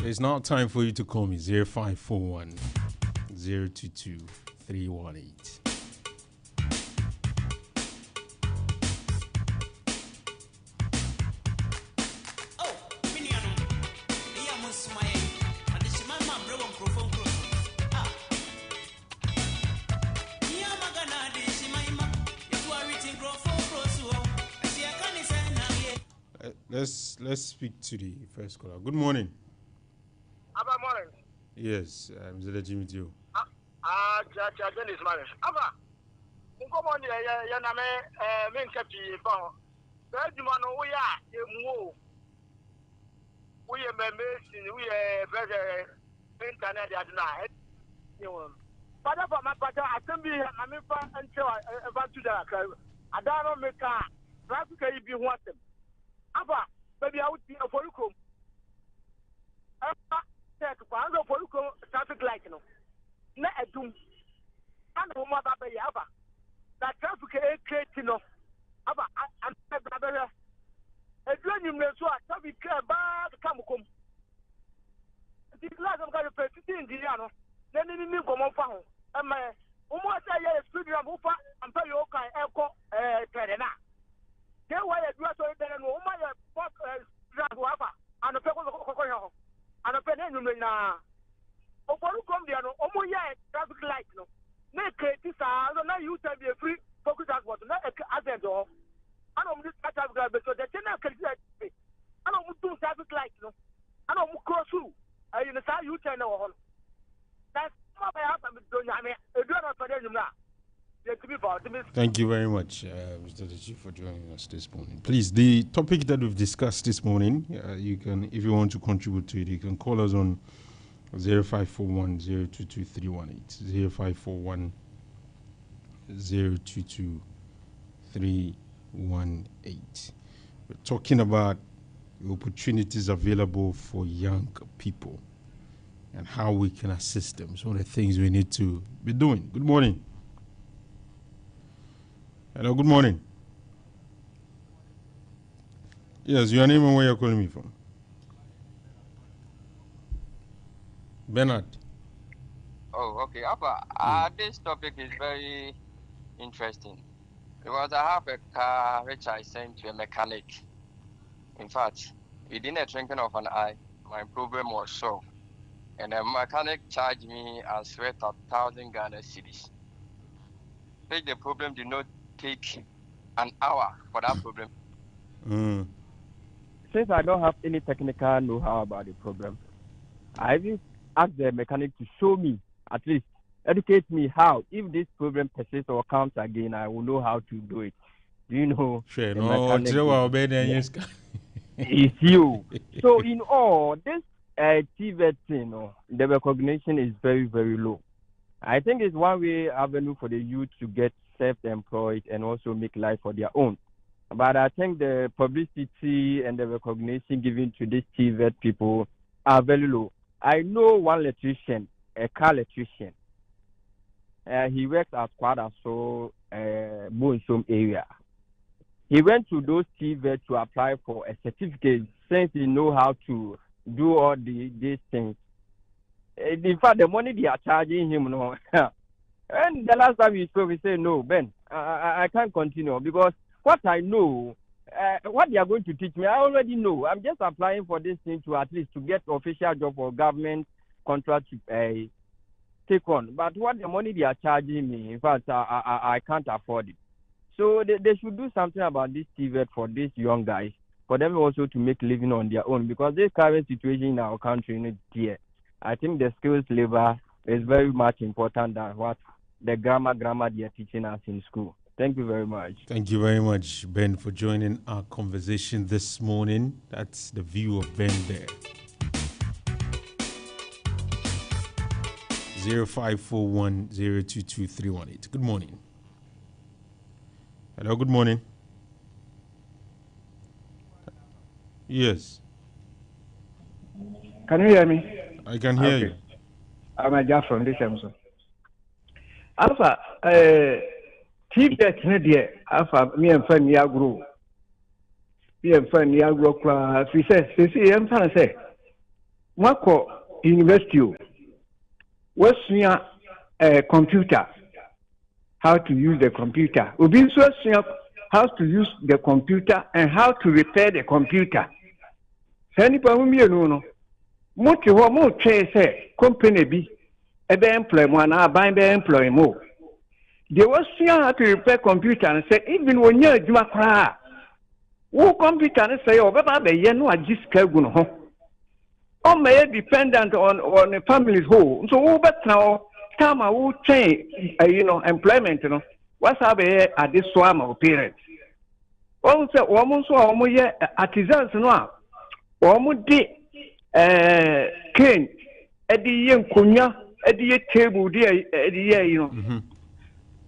Speaker 1: So it's now time for you to call me 0541 022 318. Let's speak to the first caller. Good morning.
Speaker 4: Aba morning.
Speaker 1: Yes, I'm Zeda Jimmy Dio.
Speaker 4: Dennis Marish. Aba, unko ya na me nkapi fa. Adwuma no wo ya emu wo ye memesi wo ye beze internet ya na pada for my pada asembi na me fa nche fa tu da ka adano me ka traffic yi bi ho atem. Aba, baby awuti aforukom. Aba take kwa ngo aforukom traffic light no. Na edum. Ana wo ma ba be ya aba. That traffic e create no. Aba an brother. Edwanyum na so a traffic ba kam kom. Di class am ka pe titi engineer no. Na ni nkomo fa ho. Ema umo sa ye speed ram ufa am pa yo kan eko trade na. They were a dress or better no my driver and a people and a penny na Oporu come there no omo ya traffic light no na create sa no na you tell be free focus transport na accident o and on this traffic light so the channel create and on do traffic light no and on cross through you know say you tell no hon that's my happen do nyame e do na pade nyum.
Speaker 1: Thank you very much, Mr. Chief, for joining us this morning. Please, the topic that we've discussed this morning, you can, if you want to contribute to it, you can call us on 0541 022 318, 0541 022 318. We're talking about the opportunities available for young people and how we can assist them. Some of the things we need to be doing. Good morning. Hello, good morning. Yes, your name and where you're calling me from? Bernard.
Speaker 5: Oh, okay. Alpha, this topic is very interesting because I have a car which I sent to a mechanic. In fact, within a twinkling of an eye, my problem was solved. And the mechanic charged me as worth 1,000 Ghana cedis. But the problem did not take an hour for that problem.
Speaker 6: Since I don't have any technical know-how about the problem, I even asked the mechanic to show me, at least educate me how, if this problem persists or comes again, I will know how to do it. Do you know?
Speaker 1: Sure, no,
Speaker 6: it's you. So in all, this TVET thing, the recognition is very, very low. I think it's one way avenue for the youth to get self-employed and also make life for their own. But I think the publicity and the recognition given to these TVET people are very low. I know one electrician, a car electrician. He works at Kwadaso, Bonsom area. He went to those TVET to apply for a certificate since he know how to do all these things. In fact, the money they are charging him, no. And the last time we spoke, he said, no, Ben, I can't continue because what I know, what they are going to teach me, I already know. I'm just applying for this thing to at least to get official job or government contract to take on. But what the money they are charging me, in fact, I can't afford it. So they should do something about this TVET for these young guys, for them also to make living on their own because this current situation in our country is dear. I think the skills labor is very much important than what the grammar they are teaching us in school. Thank you very much.
Speaker 1: Thank you very much, Ben, for joining our conversation this morning. That's the view of Ben there. 0541 022 318. Good morning. Hello, good morning. Yes.
Speaker 7: Can you hear me?
Speaker 1: I can hear you.
Speaker 7: I'm a guy from this episode. Alpha, TVET media, Alpha, me and friend Yagro. Me and friend Yagro, if he says, I'm trying to say, Mwako university what's computer, how to use the computer. Ubi so how to use the computer and how to repair the computer. Sani pa mumi no. Mo ti ho mo twe say company bi ebe employ mo na ban be employ mo. They was how to repair computer and say even when you adwuma kra wo computer and say obeba be ye no agiska gu no ho. O may dependent on the family's whole. So wo betra time wo train employment no. What's up at this swam of parents? Oh say wo so wo ye artisans no a wo di cane edi ye nkonya edi ye table di edi ye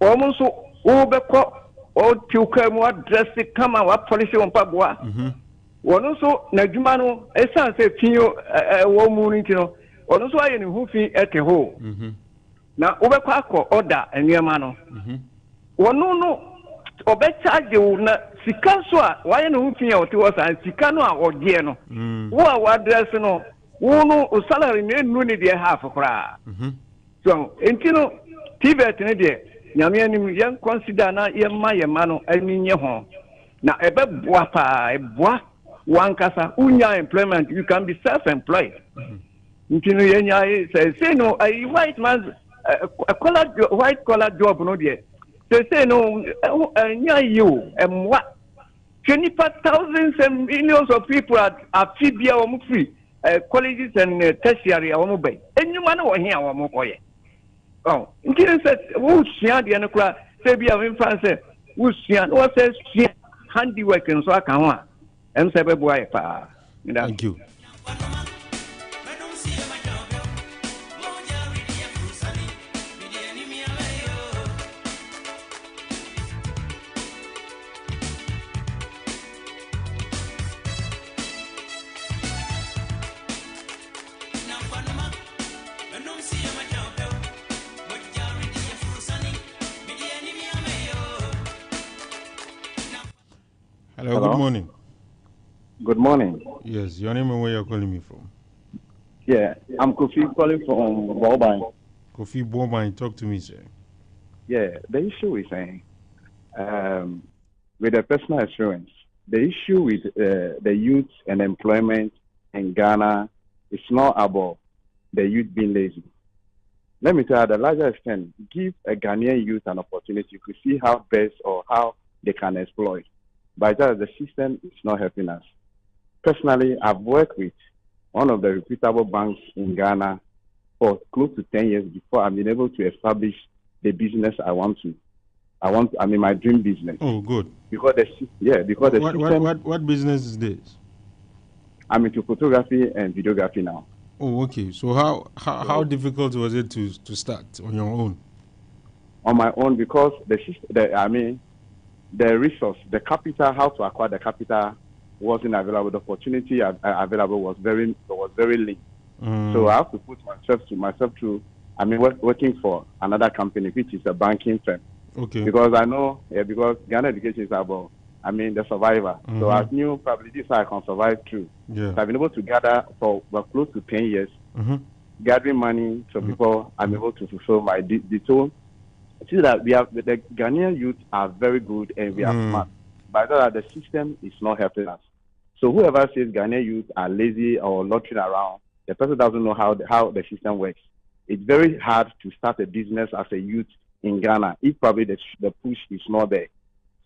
Speaker 7: Woman so Ubeko or Tuka dress it come out policy on Pabua. One also Najumano, a son said Tino a woman, or also I am hoofing at the hole. Now Ubeko order and Yamano. One no, or better you not Sikaswa, why no hoofing out to us and Sikano or Diano. What dress no, no salary no need a half a cry. So, Intino Tibet in a day. Nyame yan consider na yemma yemma no ani ho na ebe boa pa eboa wankasa unya employment you can be self-employed ntino yenya say no a white man a white collar job no there say no nya you emwa 25,000 and millions of people are fibia o free colleges and tertiary o bay enyuma na wo hia wo mo koye. Oh, Intinan said, who's the Anacra, Sabia in France, who's what says handiwork and so I can want. And Sababoy.
Speaker 1: Thank you. Hello, good morning.
Speaker 8: Good morning.
Speaker 1: Yes, your name and where you're calling me from?
Speaker 8: Yeah, I'm Kofi calling from Bobine.
Speaker 1: Kofi Bobine, talk to me, sir.
Speaker 8: Yeah, the issue is saying, with the personal assurance, the issue with the youth and employment in Ghana is not about the youth being lazy. Let me tell you, the larger extent, give a Ghanaian youth an opportunity to see how best or how they can exploit. But the system is not helping us. Personally, I've worked with one of the reputable banks in Ghana for close to 10 years before I've been able to establish the business I mean, my dream business.
Speaker 1: Oh, good.
Speaker 8: Because the system.
Speaker 1: What business is this?
Speaker 8: I'm into photography and videography now.
Speaker 1: Oh, okay. So how difficult was it to start on your own?
Speaker 8: On my own, because the resource, the capital, how to acquire the capital wasn't available. The opportunity available was very lean. So I have to put myself through. I mean, working for another company, which is a banking firm.
Speaker 1: Okay.
Speaker 8: Because I know, because Ghana education is about, the survivor. So I knew probably this I can survive through.
Speaker 1: Yeah.
Speaker 8: So I've been able to gather for close to 10 years, gathering money so before I'm able to fulfill my tool. See that the Ghanaian youth are very good and we are smart, but the system is not helping us. So whoever says Ghanaian youth are lazy or loitering around, the person doesn't know how the system works. It's very hard to start a business as a youth in Ghana if probably the push is not there.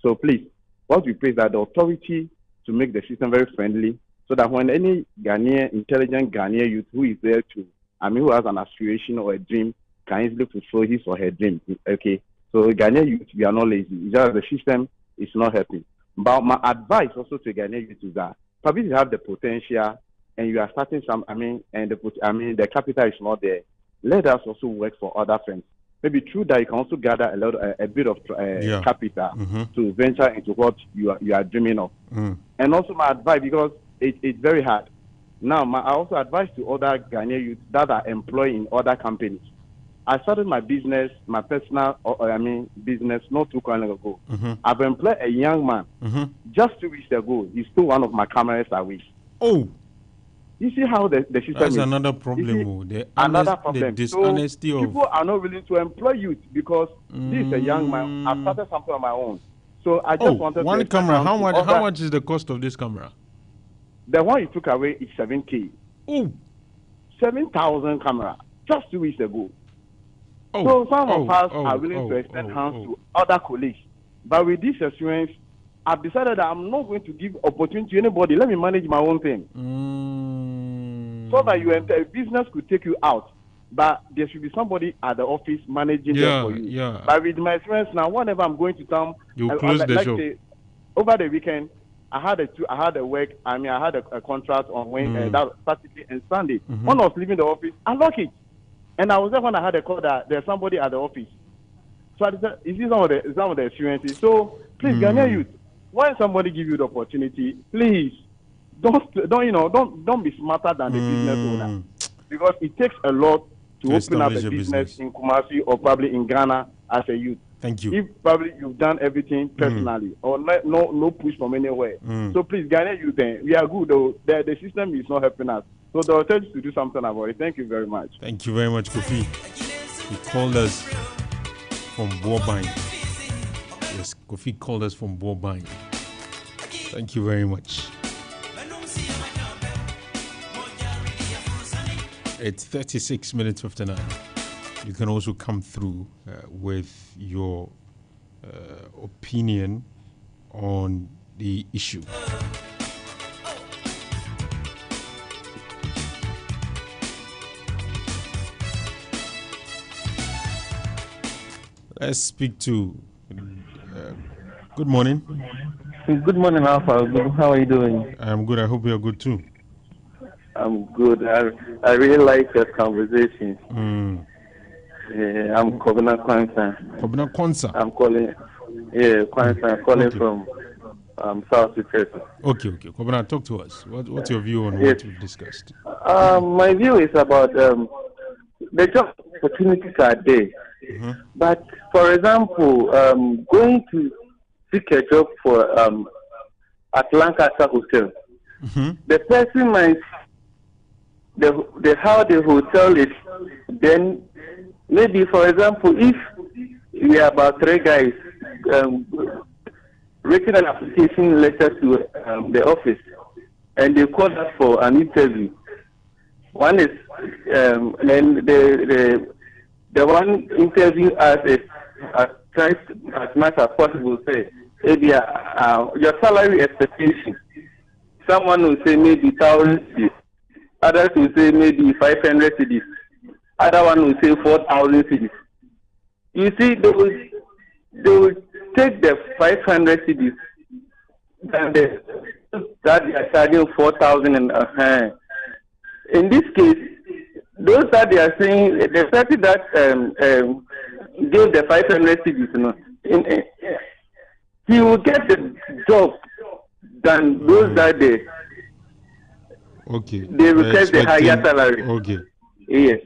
Speaker 8: So please, what we pray is that the authority to make the system very friendly, so that when any intelligent Ghanaian youth who is there who has an aspiration or a dream, can easily fulfill his or her dream. Okay, so Ghanaian youth, we are not lazy. It's just the system is not helping. But my advice also to Ghanaian youth is that probably you have the potential and you are starting the capital is not there. Let us also work for other friends. Maybe through that you can also gather a bit of capital to venture into what you are dreaming of. And also my advice, because it's very hard. Now, I also advise to other Ghanaian youth that are employed in other companies. I started my business, my personal, business not too long ago. I've employed a young man. Just 2 weeks ago, he stole one of my cameras away.
Speaker 1: Oh.
Speaker 8: You see how the system
Speaker 1: That's
Speaker 8: is.
Speaker 1: another problem.
Speaker 8: Another problem.
Speaker 1: The dishonesty
Speaker 8: so
Speaker 1: of
Speaker 8: people are not willing to employ youth because this is a young man. I've started something on my own. So I just wanted
Speaker 1: one
Speaker 8: to
Speaker 1: camera. How much is the cost of this camera?
Speaker 8: The one you took away is 7K.
Speaker 1: Oh,
Speaker 8: 7,000 camera just 2 weeks ago.
Speaker 1: Oh,
Speaker 8: so some of us are willing to extend hands to other colleagues. But with this experience, I've decided that I'm not going to give opportunity to anybody. Let me manage my own thing. So that you enter, business could take you out. But there should be somebody at the office managing them for you.
Speaker 1: Yeah.
Speaker 8: But with my experience now, whenever I'm going to town,
Speaker 1: you close the show.
Speaker 8: Say, over the weekend, I had a contract on that Saturday and Sunday. When I was leaving the office, I locked it. And I was there when I had a call that there's somebody at the office. So I decided, you see some of the experiences. So please, Ghanaian youth, when somebody give you the opportunity, please don't be smarter than the business owner, because it takes a lot to open up a business in Kumasi or probably in Ghana as a youth.
Speaker 1: Thank you.
Speaker 8: If probably you've done everything personally or no push from anywhere. So please, Ghanaian youth, we are good though. The system is not helping us. So the authorities to do something about it. Thank you very much.
Speaker 1: Thank you very much, Kofi. He called us from Boabine. Yes, Kofi called us from Boabine. Thank you very much. It's 36 minutes after 9. You can also come through with your opinion on the issue. Let's speak to. Good morning.
Speaker 9: Good morning, Alpha. How are you doing?
Speaker 1: I'm good. I hope you're good too.
Speaker 9: I'm good. I really like your conversation. I'm Kobina Kwanza.
Speaker 1: Kobina Kwanza.
Speaker 9: I'm calling. Yeah, Kwanza. I'm calling from South Africa.
Speaker 1: Okay. Kobina, talk to us. What's your view on what we've discussed?
Speaker 9: My view is about the job opportunities are there. But for example, going to seek a job for at Lancaster Hotel, the person might how the hotel is. Then maybe, for example, if we are about 3 guys written an application letter to the office, and they call us for an interview. One is and the one interview us is try as much as possible say, maybe your salary expectation. Someone will say maybe 1,000 cedis. Others will say maybe 500 cedis. Other one will say 4,000 cedis. You see, they will take the 500 cedis and that they are charging 4,000 and in this case, those that they are saying the person that gave the 500 cedis, he will get the job than those that they request the higher salary.
Speaker 1: Okay.
Speaker 9: Yes.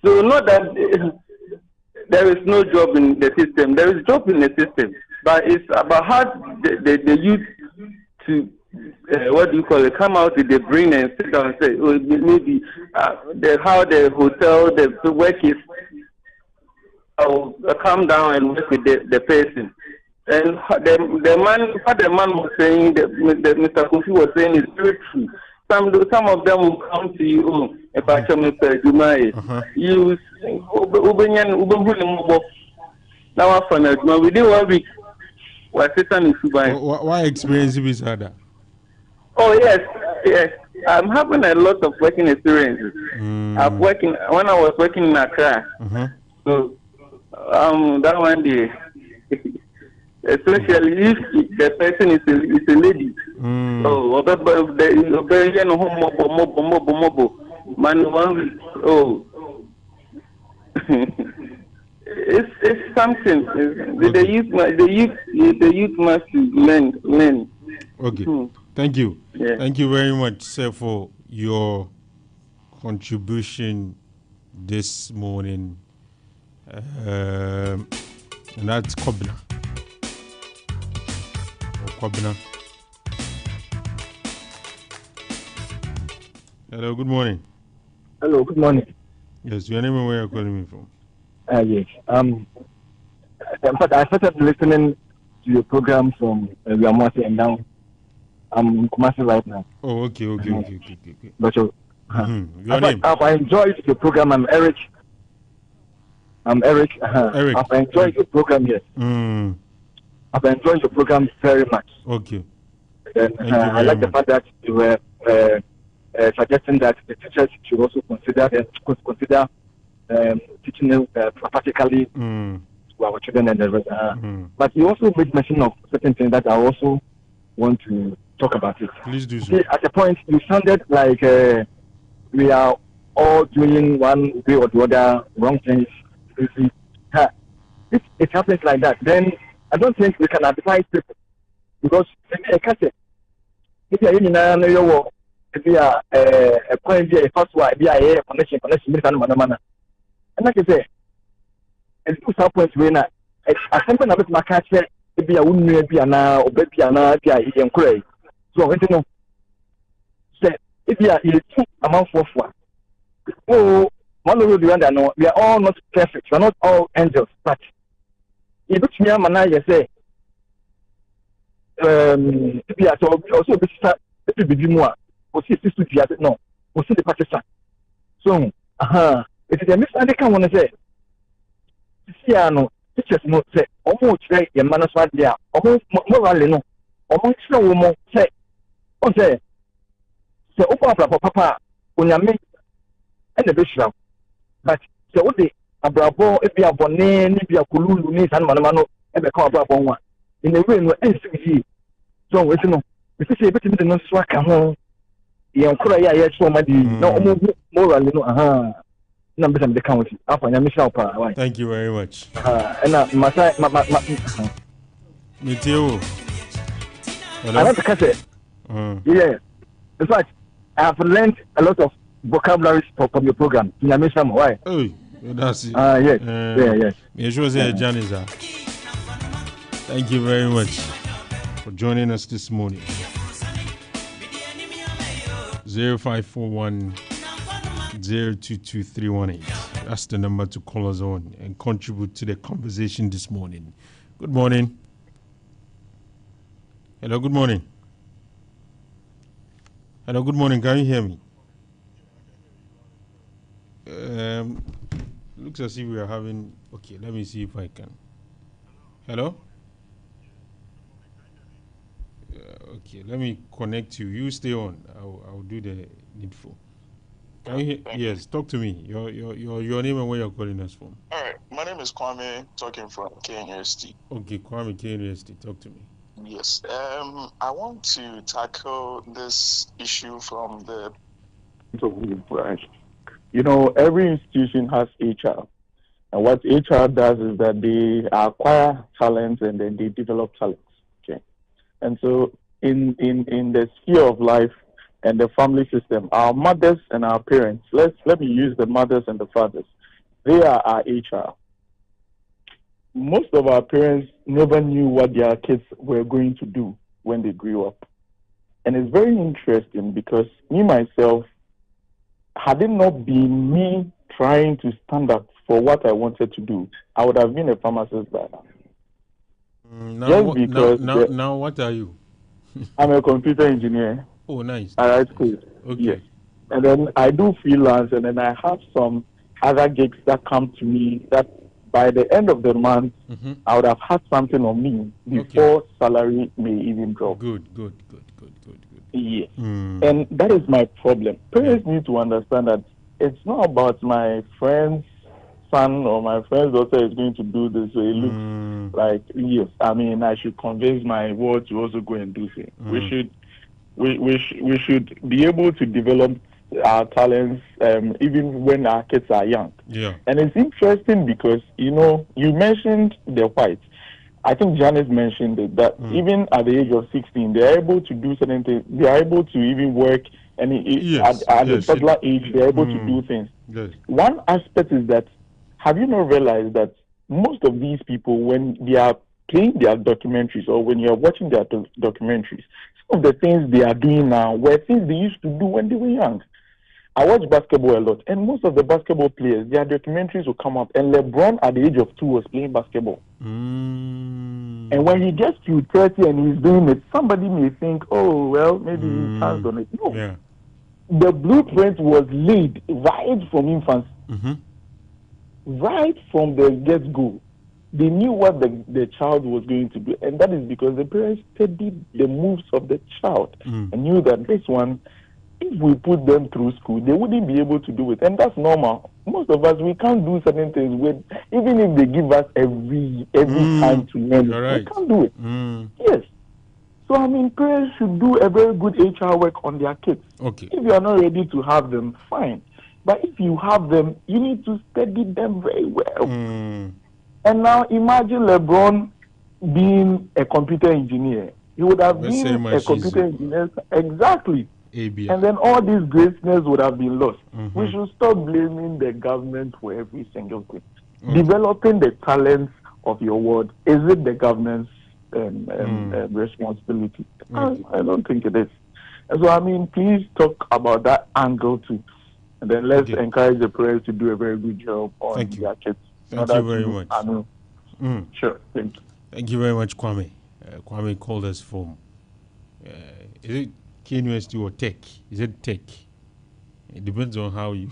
Speaker 9: So not that there is no job in the system. There is job in the system, but it's about how the youth to come out with the brain and sit down and say, maybe how the hotel, the work is. I'll come down and work with the person. And what the man was saying, Mr. Kofi was saying is very true. Some of them will come to you, if I tell Mr. Jumai, use now within 1 week, we're sitting in Subai.
Speaker 1: Why experience is harder?
Speaker 9: Oh, yes. I'm having a lot of working experiences. When I was working in Accra. So, that one day, especially if the person is a lady. It's something. The youth must learn.
Speaker 1: Okay. Thank you. Yeah. Thank you very much, sir, for your contribution this morning. And that's Kobina. Hello, good morning.
Speaker 10: Hello, good morning.
Speaker 1: Yes, your name and where you're calling me from?
Speaker 10: Yes. In fact, I started listening to your program from Yamasi, and now I'm in Kumasi right now.
Speaker 1: Oh, okay.
Speaker 10: But
Speaker 1: Your name?
Speaker 10: I enjoyed the program. I'm Eric. Eric.
Speaker 1: Eric.
Speaker 10: I've enjoyed the program, yes. I've enjoyed the program very much.
Speaker 1: Okay.
Speaker 10: And
Speaker 1: Thank you
Speaker 10: I like the fact that you were suggesting that the teachers should also consider teaching practically to our children and the rest. But you also made mention of certain things that I also want to talk about it.
Speaker 1: Please do so.
Speaker 10: See, at the point, you sounded like we are all doing one way or the other wrong things. You see, if it happens like that, then I don't think we can advise people because if you are in if you are a point a first one, if you are a connection, and like I say, it's two points when I something about my catch if you are wouldn't be an or baby an in cray. So, you know, say if you are two amount for one. Oh, one of the other, no, we are all not perfect. We are not all angels, but if it's me, I say, if you are also be more, we'll see this to the no, we'll see the Pakistan. So, it is a misunderstanding. I want to say, see, no, teachers not say, almost say, your manners right there, almost morally, no, almost no more say, say, open up, papa, when you make and the bishop. But so what the abrabo if you are born if you are kululu ni san manamano e be come abrabo one in a way no NCG so we know we say bit me no so aka ho ye nkura ya so ma di na omo moral no na be some the county afa nya mission pa why.
Speaker 1: Thank you very much.
Speaker 10: And masai
Speaker 1: Meteo. Hello.
Speaker 10: I want to catch it. Yeah. In fact, I have learned a lot of vocabularies from your program. Why?
Speaker 1: Oh, that's it.
Speaker 10: Yes. Yes.
Speaker 1: Yes. Sure say Janiza. Thank you very much for joining us this morning. 0541 022318. That's the number to call us on and contribute to the conversation this morning. Good morning. Hello, good morning. Hello, good morning. Can you hear me? Looks as if we are having. Okay, let me see if I can. Hello? Okay, let me connect you. You stay on. I'll do the needful. Can you hear? Yes, talk to me. Your name and where you're calling us from.
Speaker 11: All right, my name is Kwame, talking from KNUST.
Speaker 1: Okay, Kwame, KNUST. Talk to me.
Speaker 11: Yes, I want to tackle this issue from the.
Speaker 8: You know, every institution has HR. And what HR does is that they acquire talents and then they develop talents. Okay. And so in the sphere of life and the family system, our mothers and our parents, let me use the mothers and the fathers. They are our HR. Most of our parents never knew what their kids were going to do when they grew up. And it's very interesting because me myself, had it not been me trying to stand up for what I wanted to do, I would have been a pharmacist by now.
Speaker 1: Now, what are you?
Speaker 8: I'm a computer engineer.
Speaker 1: Oh, nice.
Speaker 8: At high school.
Speaker 1: Okay.
Speaker 8: Yes. And then I do freelance, and then I have some other gigs that come to me that by the end of the month, I would have had something on me before salary may even drop.
Speaker 1: Good.
Speaker 8: Yes. And that is my problem. Parents need to understand that it's not about my friend's son or my friend's daughter is going to do this. So it looks like, yes, I mean, I should convince my ward to also go and do things. We should be able to develop our talents even when our kids are young.
Speaker 1: Yeah.
Speaker 8: And it's interesting because, you know, you mentioned the whites. I think Janice mentioned it, that even at the age of 16, they're able to do certain things. They're able to even work, and at a toddler age, they're able to do things.
Speaker 1: Yes.
Speaker 8: One aspect is that, have you not realized that most of these people, when they are playing their documentaries or when you're watching their documentaries, some of the things they are doing now were things they used to do when they were young.
Speaker 12: I watch basketball a lot, and most of the basketball players, their documentaries will come up, and LeBron at the age of 2 was playing basketball. And when he gets to 30 and he's doing it, somebody may think, oh, well, maybe he chanced on it. No.
Speaker 1: Yeah.
Speaker 12: The blueprint was laid right from infancy. Right from the get-go. They knew what the child was going to do, and that is because the parents studied the moves of the child and knew that this one, if we put them through school, they wouldn't be able to do it, and that's normal. Most of us, we can't do certain things with, even if they give us every time to learn, we can't do it. Yes. So I mean, parents should do a very good HR work on their kids.
Speaker 1: Okay.
Speaker 12: If you are not ready to have them, fine. But if you have them, you need to study them very well. And now imagine LeBron being a computer engineer. He would have been a computer engineer. Exactly.
Speaker 1: ABI.
Speaker 12: And then all these greatness would have been lost. We should stop blaming the government for every single thing. Developing the talents of your ward, is it the government's responsibility? I don't think it is. And so, I mean, please talk about that angle too. And then let's encourage the parents to do a very good job on their kids.
Speaker 1: Thank you very much.
Speaker 12: Sure, thank you.
Speaker 1: Thank you very much, Kwame. Kwame called us from, is it K University or Tech? Is it Tech? It depends on how you...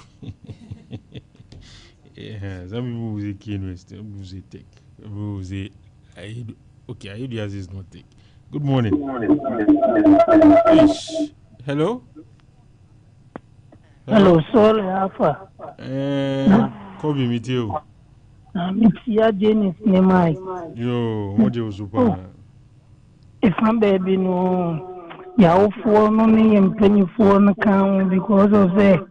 Speaker 1: Yeah, some people will say K University, some people will say Tech. Some people will say, okay, Ayodias is not Tech. Good morning. Ish. Hello?
Speaker 13: Hello, sorry, Alfa.
Speaker 1: Kobe, meet you.
Speaker 13: Mitia James Nemai.
Speaker 1: Yo, what you super?
Speaker 13: If I'm baby no, yaw for no me and penny for no count because of the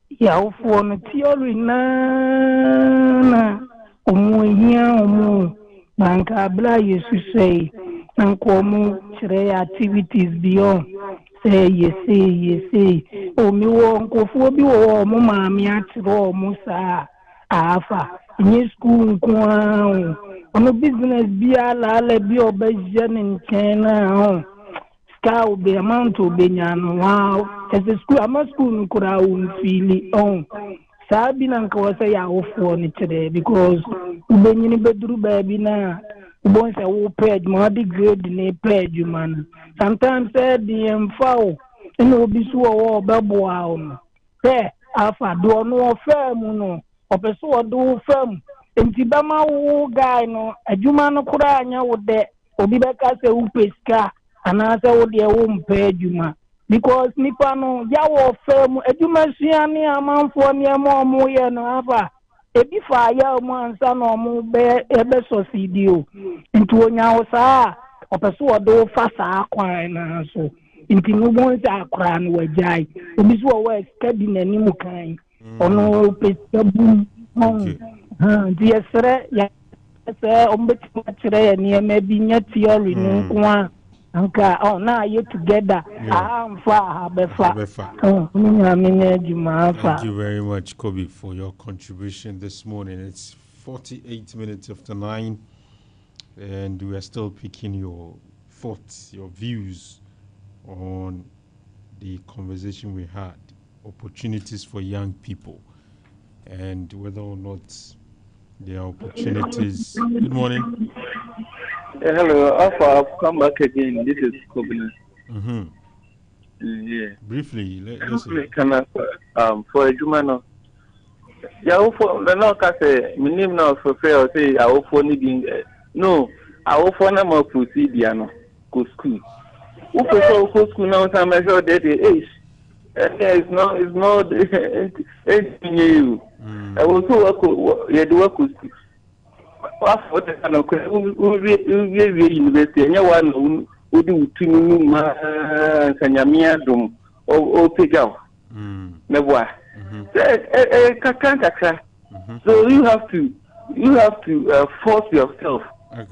Speaker 13: yaw for no theory na here banka bla you say and come activities beyond. Say yes. Oh, me won't go for be or mamma me at all, Musa Alfa. In school, on a business be a la be obesion in China. Scout be amount to Benyan. Wow, as a school, I'm a school could I won't feel it on. Sabin and Kawasa off for it today because Benny bedroom baby now. Once I will pay more degrade in a pledge, you man. Sometimes said the foul, and will be so or bubble out. Hey, Alpha, do no firm, no, or pursue do firm. And Tibama guy, no, a Jumano Kuranya would there, or be back as a Upeska, and as I would their own pay Juma. Because Nipano, Yawo firm, a Jumasiani amount for near more moya no Alpha. Ebi fire man son or more ebe succeed into onya sa opeso do fasa akwan na so inti no bon sa akran wajai obi so wa study nanimu kan ono pesabu di esre ya se ombeti machire ni eme bi nya theory no kwa anka na you together
Speaker 1: Thank you very much, Kobe, for your contribution this morning. It's 48 minutes after 9, and we are still picking your thoughts, your views on the conversation we had, opportunities for young people, and whether or not there are opportunities. Good morning.
Speaker 9: Hello, Alpha, I've come back again. This is Kobe. Yeah.
Speaker 1: Briefly, let's see.
Speaker 9: Can I, for a Jumano? Yeah, for the no case, my name now for fair, say, I will for needing. No, I will for no more procedure, go school. Who prefer go school now? Time I measure that age. It's not you. I will work, yeah, the work with school. What the kind of university, and you one who do to Sanyamia dum or pick out. Never. So you have to force yourself.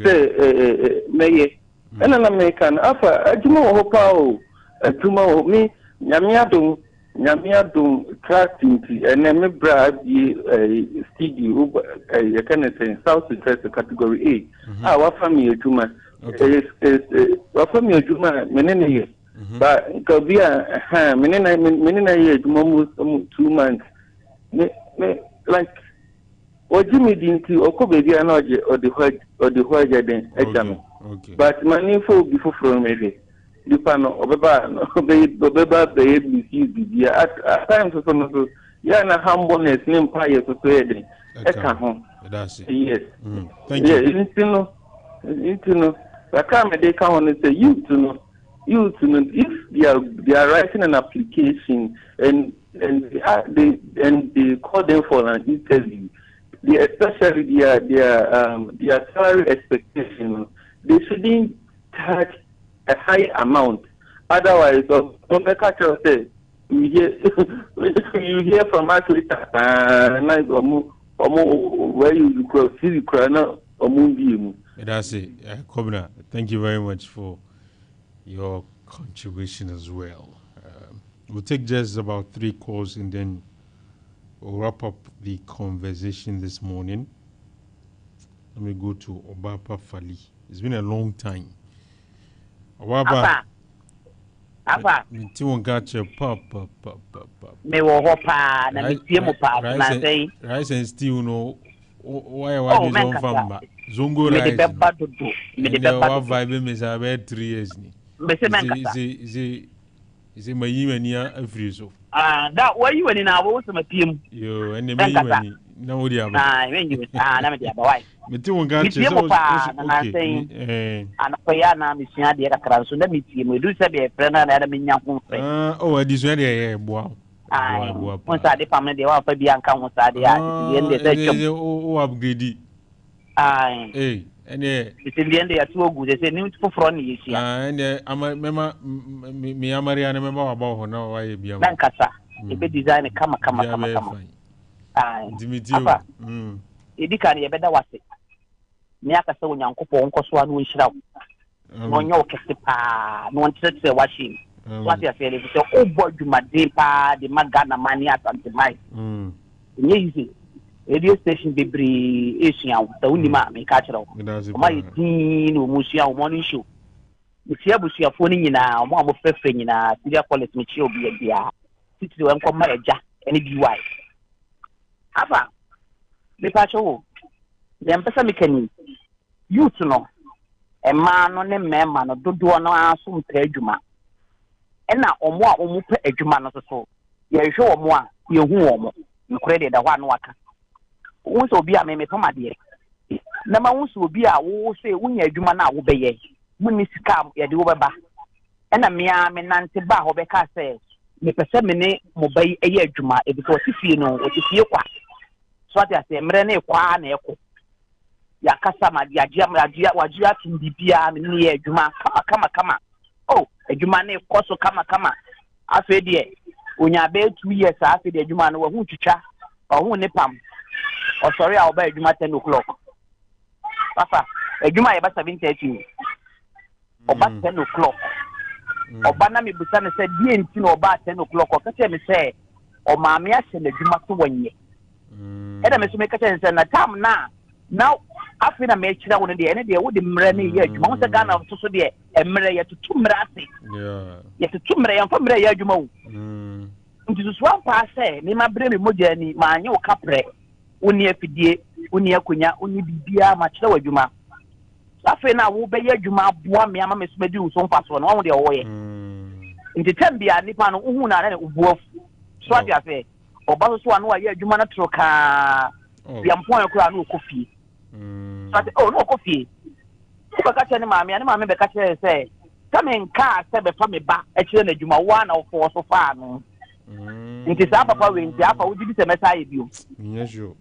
Speaker 9: Say, May, and an American Alpha, a tomorrow power, tomorrow me, Nyamia dum trusting and then me brad studio you can say South West category A. Our family Juma is our family Juma menene But Kabia, many years, almost 2 months. Like, what Jimmy didn't see, or baby, or the white then, but my info before from maybe. The panel of Beba, baby, at times of some, yana humbleness, name fire to say,
Speaker 1: That's it.
Speaker 9: Yes.
Speaker 1: Thank you.
Speaker 9: You know, I can't they come on and say, you to know, if they are writing an application and they call them for an interview, especially their salary expectation, they shouldn't charge a high amount. Otherwise, don't make a say you hear from us later, nice where you see the crown or moonbeam.
Speaker 1: That's it. Kobna, thank you very much for your contribution as well. We'll take just about 3 calls and then we'll wrap up the conversation this morning. Let me go to Obapa Fali. It's been a long time. Obapa.
Speaker 14: Alfa.
Speaker 1: Me too got your pop.
Speaker 14: Me wo hopa na me tie mo pa na say.
Speaker 1: Rice and stew no. Why is on famba? Zongo rice.
Speaker 14: Me de beba dodo. Me de beba
Speaker 1: vibe me say about 3 years ni.
Speaker 14: Me say men kasa.
Speaker 1: Is my yimania afri so.
Speaker 14: That why you when na wo so mapiem.
Speaker 1: Yo, and me yimani. Na wo dia ba.
Speaker 14: When you na me dia ba why.
Speaker 1: Me ti won ga che
Speaker 14: so okay. Ana ko ya na me sua de kakra so na me tie mo du se be frɛ na na me nya ho frɛ.
Speaker 1: Oh, adi so de boa.
Speaker 14: Mo sa de pam de wa fa bi anka ho sa de ya ti de se
Speaker 1: o upgrade. Eh, ene
Speaker 14: ti de ya tu ogu de se ni foforo ni yesi.
Speaker 1: Ene mema me amaria na mema wa ba ho na wa ye bia.
Speaker 14: Nan kasa. E be design kama.
Speaker 1: Dimitio.
Speaker 14: Edika ne beda wase. Me aka se onyankopɔ nkoso anu nhira wo. No nyo kese pa, no ntretse washi. What you say is o boduma de pa de magana mani atante mai. Nye easy. Radio station bebre Asian ta unima me ka kire wo. Ma yitin no musia wo morning show. Me tia busia fo ni nyina, o mo amofefe nyina, media policy me chi obi bia. Titi we nko ma eja ene biwai. Aba me pa cho dem pesa mekani youth no e ma no ne mema no dodo no aso mpa adwuma ena omo a omo pa adwuma no so ye hwe omo a ye hu omo nkure de da hwa no aka wo so obi a me to made na ma wo so obi a wo se wunya adwuma na wo beye munni sika ye de wo beba ena me a me nante ba ho be ka se me pese me ne mo bayi eye adwuma e bi so tifie no o tifie kwa so ati se mre na kwa na eko ya kasa ma dia wajia tindibia ni adwuma kama oh adwuma na ekoso kama afi de onya be 2 years afi de adwuma no hu twitwa hu ne pam o sorry a oba adwuma 10 o'clock papa adwuma ye ba 7:30 oba 10 o'clock oba na me busa ne se die nti no oba 10 o'clock o kache me se o ma me ahye na adwuma so wanye eda me so me kache se na tam na now afina me chira won de ene de wo de mre ne ye adwuma wo se Ghana so de emre ye tutu mre ase ye tutu mre ye fa mre ye adwuma wo nti so wan pa se me ma bre me moja ni ma anye wo kapre woni afidie woni akonya woni bibia ma chira wadwuma afina wo be ye adwuma aboa me ama me so medi wo so mfa so no wo de wo ye nti tambia nipa no hu na na ubuafu so ade afi oba so anu wa ye adwuma na troka ya mpon ekura na okofie oh no coffee. Uka kacha ni mami be kacha say. Come in car say be fa me ba e kire na djuma one or four so far no. Nti sa papa we nti afa wo di se mesa ye bio.
Speaker 1: Nyesho.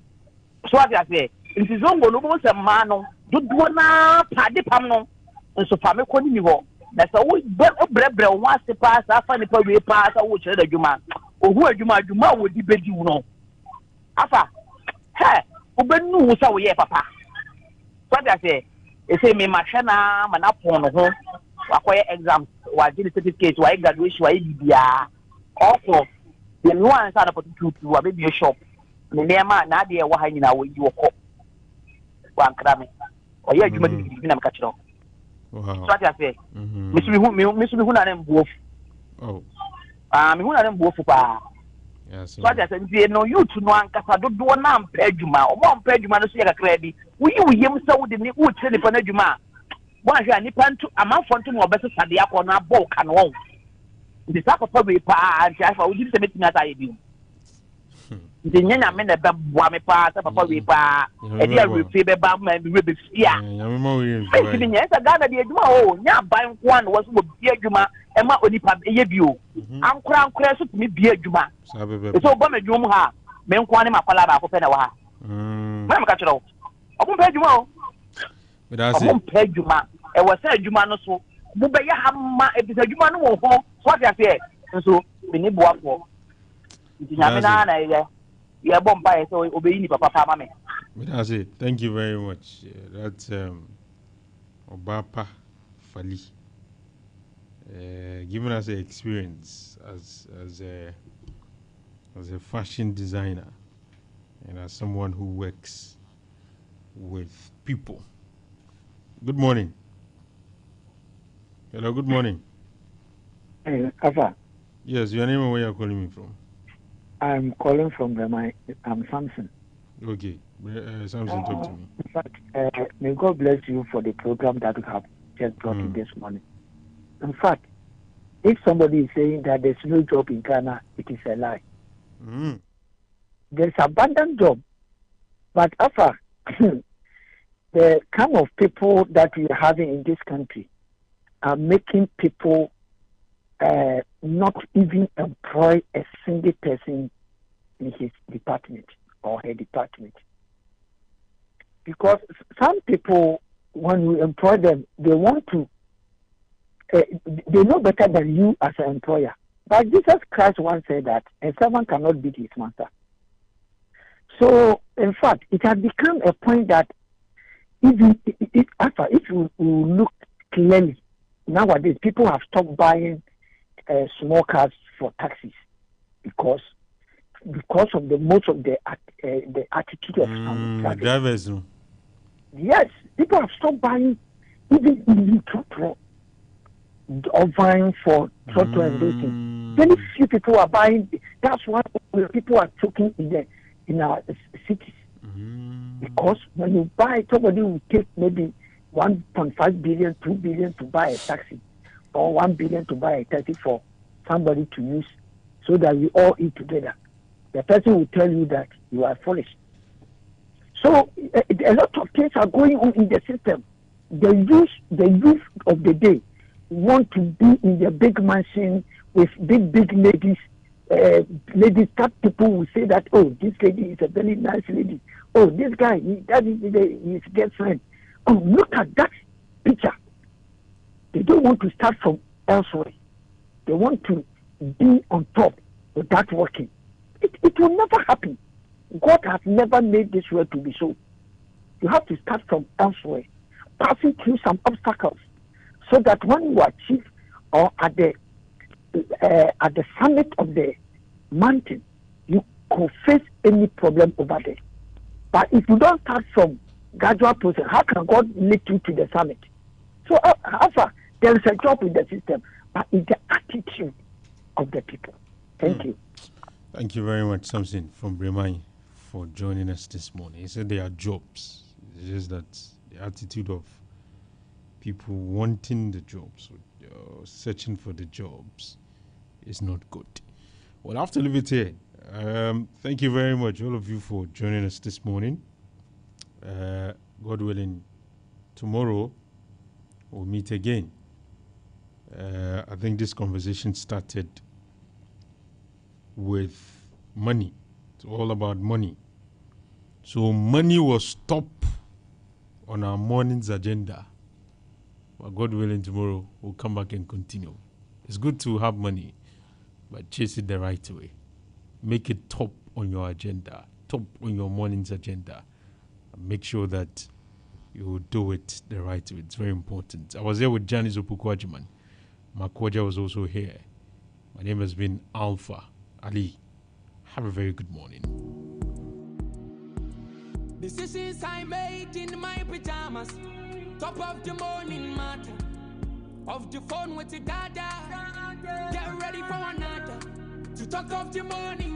Speaker 14: So what you say? Nti zongo no bo se ma no dodo na pade pam no. Nso fa me koni ni ho. Na sa wo brebre wo ase pa sa fa ni pa we pa sa wo kire da djuma. Ohu adwuma wo di bedi wo no. Afa. He, ubenu wo sa wo ye papa. What I say, they say me machana manapon ho wakoye exam wa jini certificate wa graduation wa bibia also the no answer na potutu wa baby shop me nema na de wa ha nyina wo yi wo ko wa nkra me oye adwuma di na me ka kiro So what I say? Miss me who na dem both.
Speaker 1: Oh.
Speaker 14: Me who na dem both pa.
Speaker 1: Yes.
Speaker 14: So what I say, no you to no ankasa do na ampa adwuma. O mo ampa adwuma no so ye kakra bi. Wo yem se wo de ni wo tire ni pa na adwuma. Bo ahwe anipa ntu amanfo ntu mo beso sade akọ na abọ ka no won. Ndi sa papa we pa anti afa wo di se metimi ata ye bi. Ndi nyanya me na be boa me pa sa papa we pa. E dia refi be ba ma me be fia.
Speaker 1: Ya me ma we
Speaker 14: fi. Ti nya sa Ghana de adwuma o nya ban ko an wo so bi adwuma e ma onipa ye bi o. Ankora so timi bi adwuma. So bo me dwum ha me nko an makwala ba ko pe na wa ha. Ma ka kire o. Obo pe adwuma o.
Speaker 1: Me da say.
Speaker 14: Obo pe adwuma e wo sa adwuma no so mo be ya ha ma e bi adwuma no wo ho so ya say so me ni boafo. Ti nya me na ye. Yeah, bomba so obey papa papa me.
Speaker 1: That's it. Thank you very much. That's Obapa Fali. Giving us an experience as a fashion designer and as someone who works with people. Good morning. Hello, good morning.
Speaker 15: Hey, Alfa.
Speaker 1: Yes, your name and where you're calling me from?
Speaker 15: I'm calling from I'm Samson.
Speaker 1: Okay, Samson, talk to me.
Speaker 15: In fact, may God bless you for the program that you have just brought in this morning. In fact, if somebody is saying that there's no job in Ghana, it is a lie. There's abundant job, but Alfa, the kind of people that we are having in this country are making people not even employ a single person in his department or her department. Because some people, when you employ them, they want to, they know better than you as an employer. But Jesus Christ once said that a servant cannot beat his master. So, in fact, it has become a point that even if you look clearly, nowadays people have stopped buying small cars for taxis because of the most of the attitude of some
Speaker 1: drivers.
Speaker 15: Yes, people have stopped buying even trotro or buying for trotro and dating. Very few people are buying. That's why people are choking in our cities because when you buy, somebody will take maybe 1.5 billion, 2 billion to buy a taxi, or 1 billion to buy a taxi for somebody to use so that we all eat together. The person will tell you that you are foolish. So a lot of things are going on in the system. The youth of the day want to be in the big mansion with big ladies. Ladies, that people will say that, oh, this lady is a very nice lady. Oh, this guy, that is his girlfriend. Oh, look at that picture. They don't want to start from elsewhere. They want to be on top without working. It will never happen. God has never made this world to be so. You have to start from elsewhere, passing through some obstacles, so that when you achieve or at the summit of the mountain, you could face any problem over there. But if you don't start from gradual process, how can God lead you to the summit? So, Alpha, there is a job in the system, but it's the attitude of the people. Thank you.
Speaker 1: Thank you very much, Samson from Bremai, for joining us this morning. He said there are jobs. It's just that the attitude of people wanting the jobs, searching for the jobs, is not good. Well, I have to leave it here. Thank you very much, all of you, for joining us this morning. God willing, tomorrow we'll meet again. I think this conversation started with money. It's all about money. So money was top on our morning's agenda. But God willing, tomorrow we'll come back and continue. It's good to have money, but chase it the right way. Make it top on your agenda, top on your morning's agenda. And make sure that you do it the right way. It's very important. I was here with Janice Opukwajiman. Makwaja was also here. My name has been Alfa Ali. Have a very good morning. Decisions I made in my pajamas.
Speaker 16: top of the morning matter. Of the phone with the dada. Get ready for another. To talk of the morning.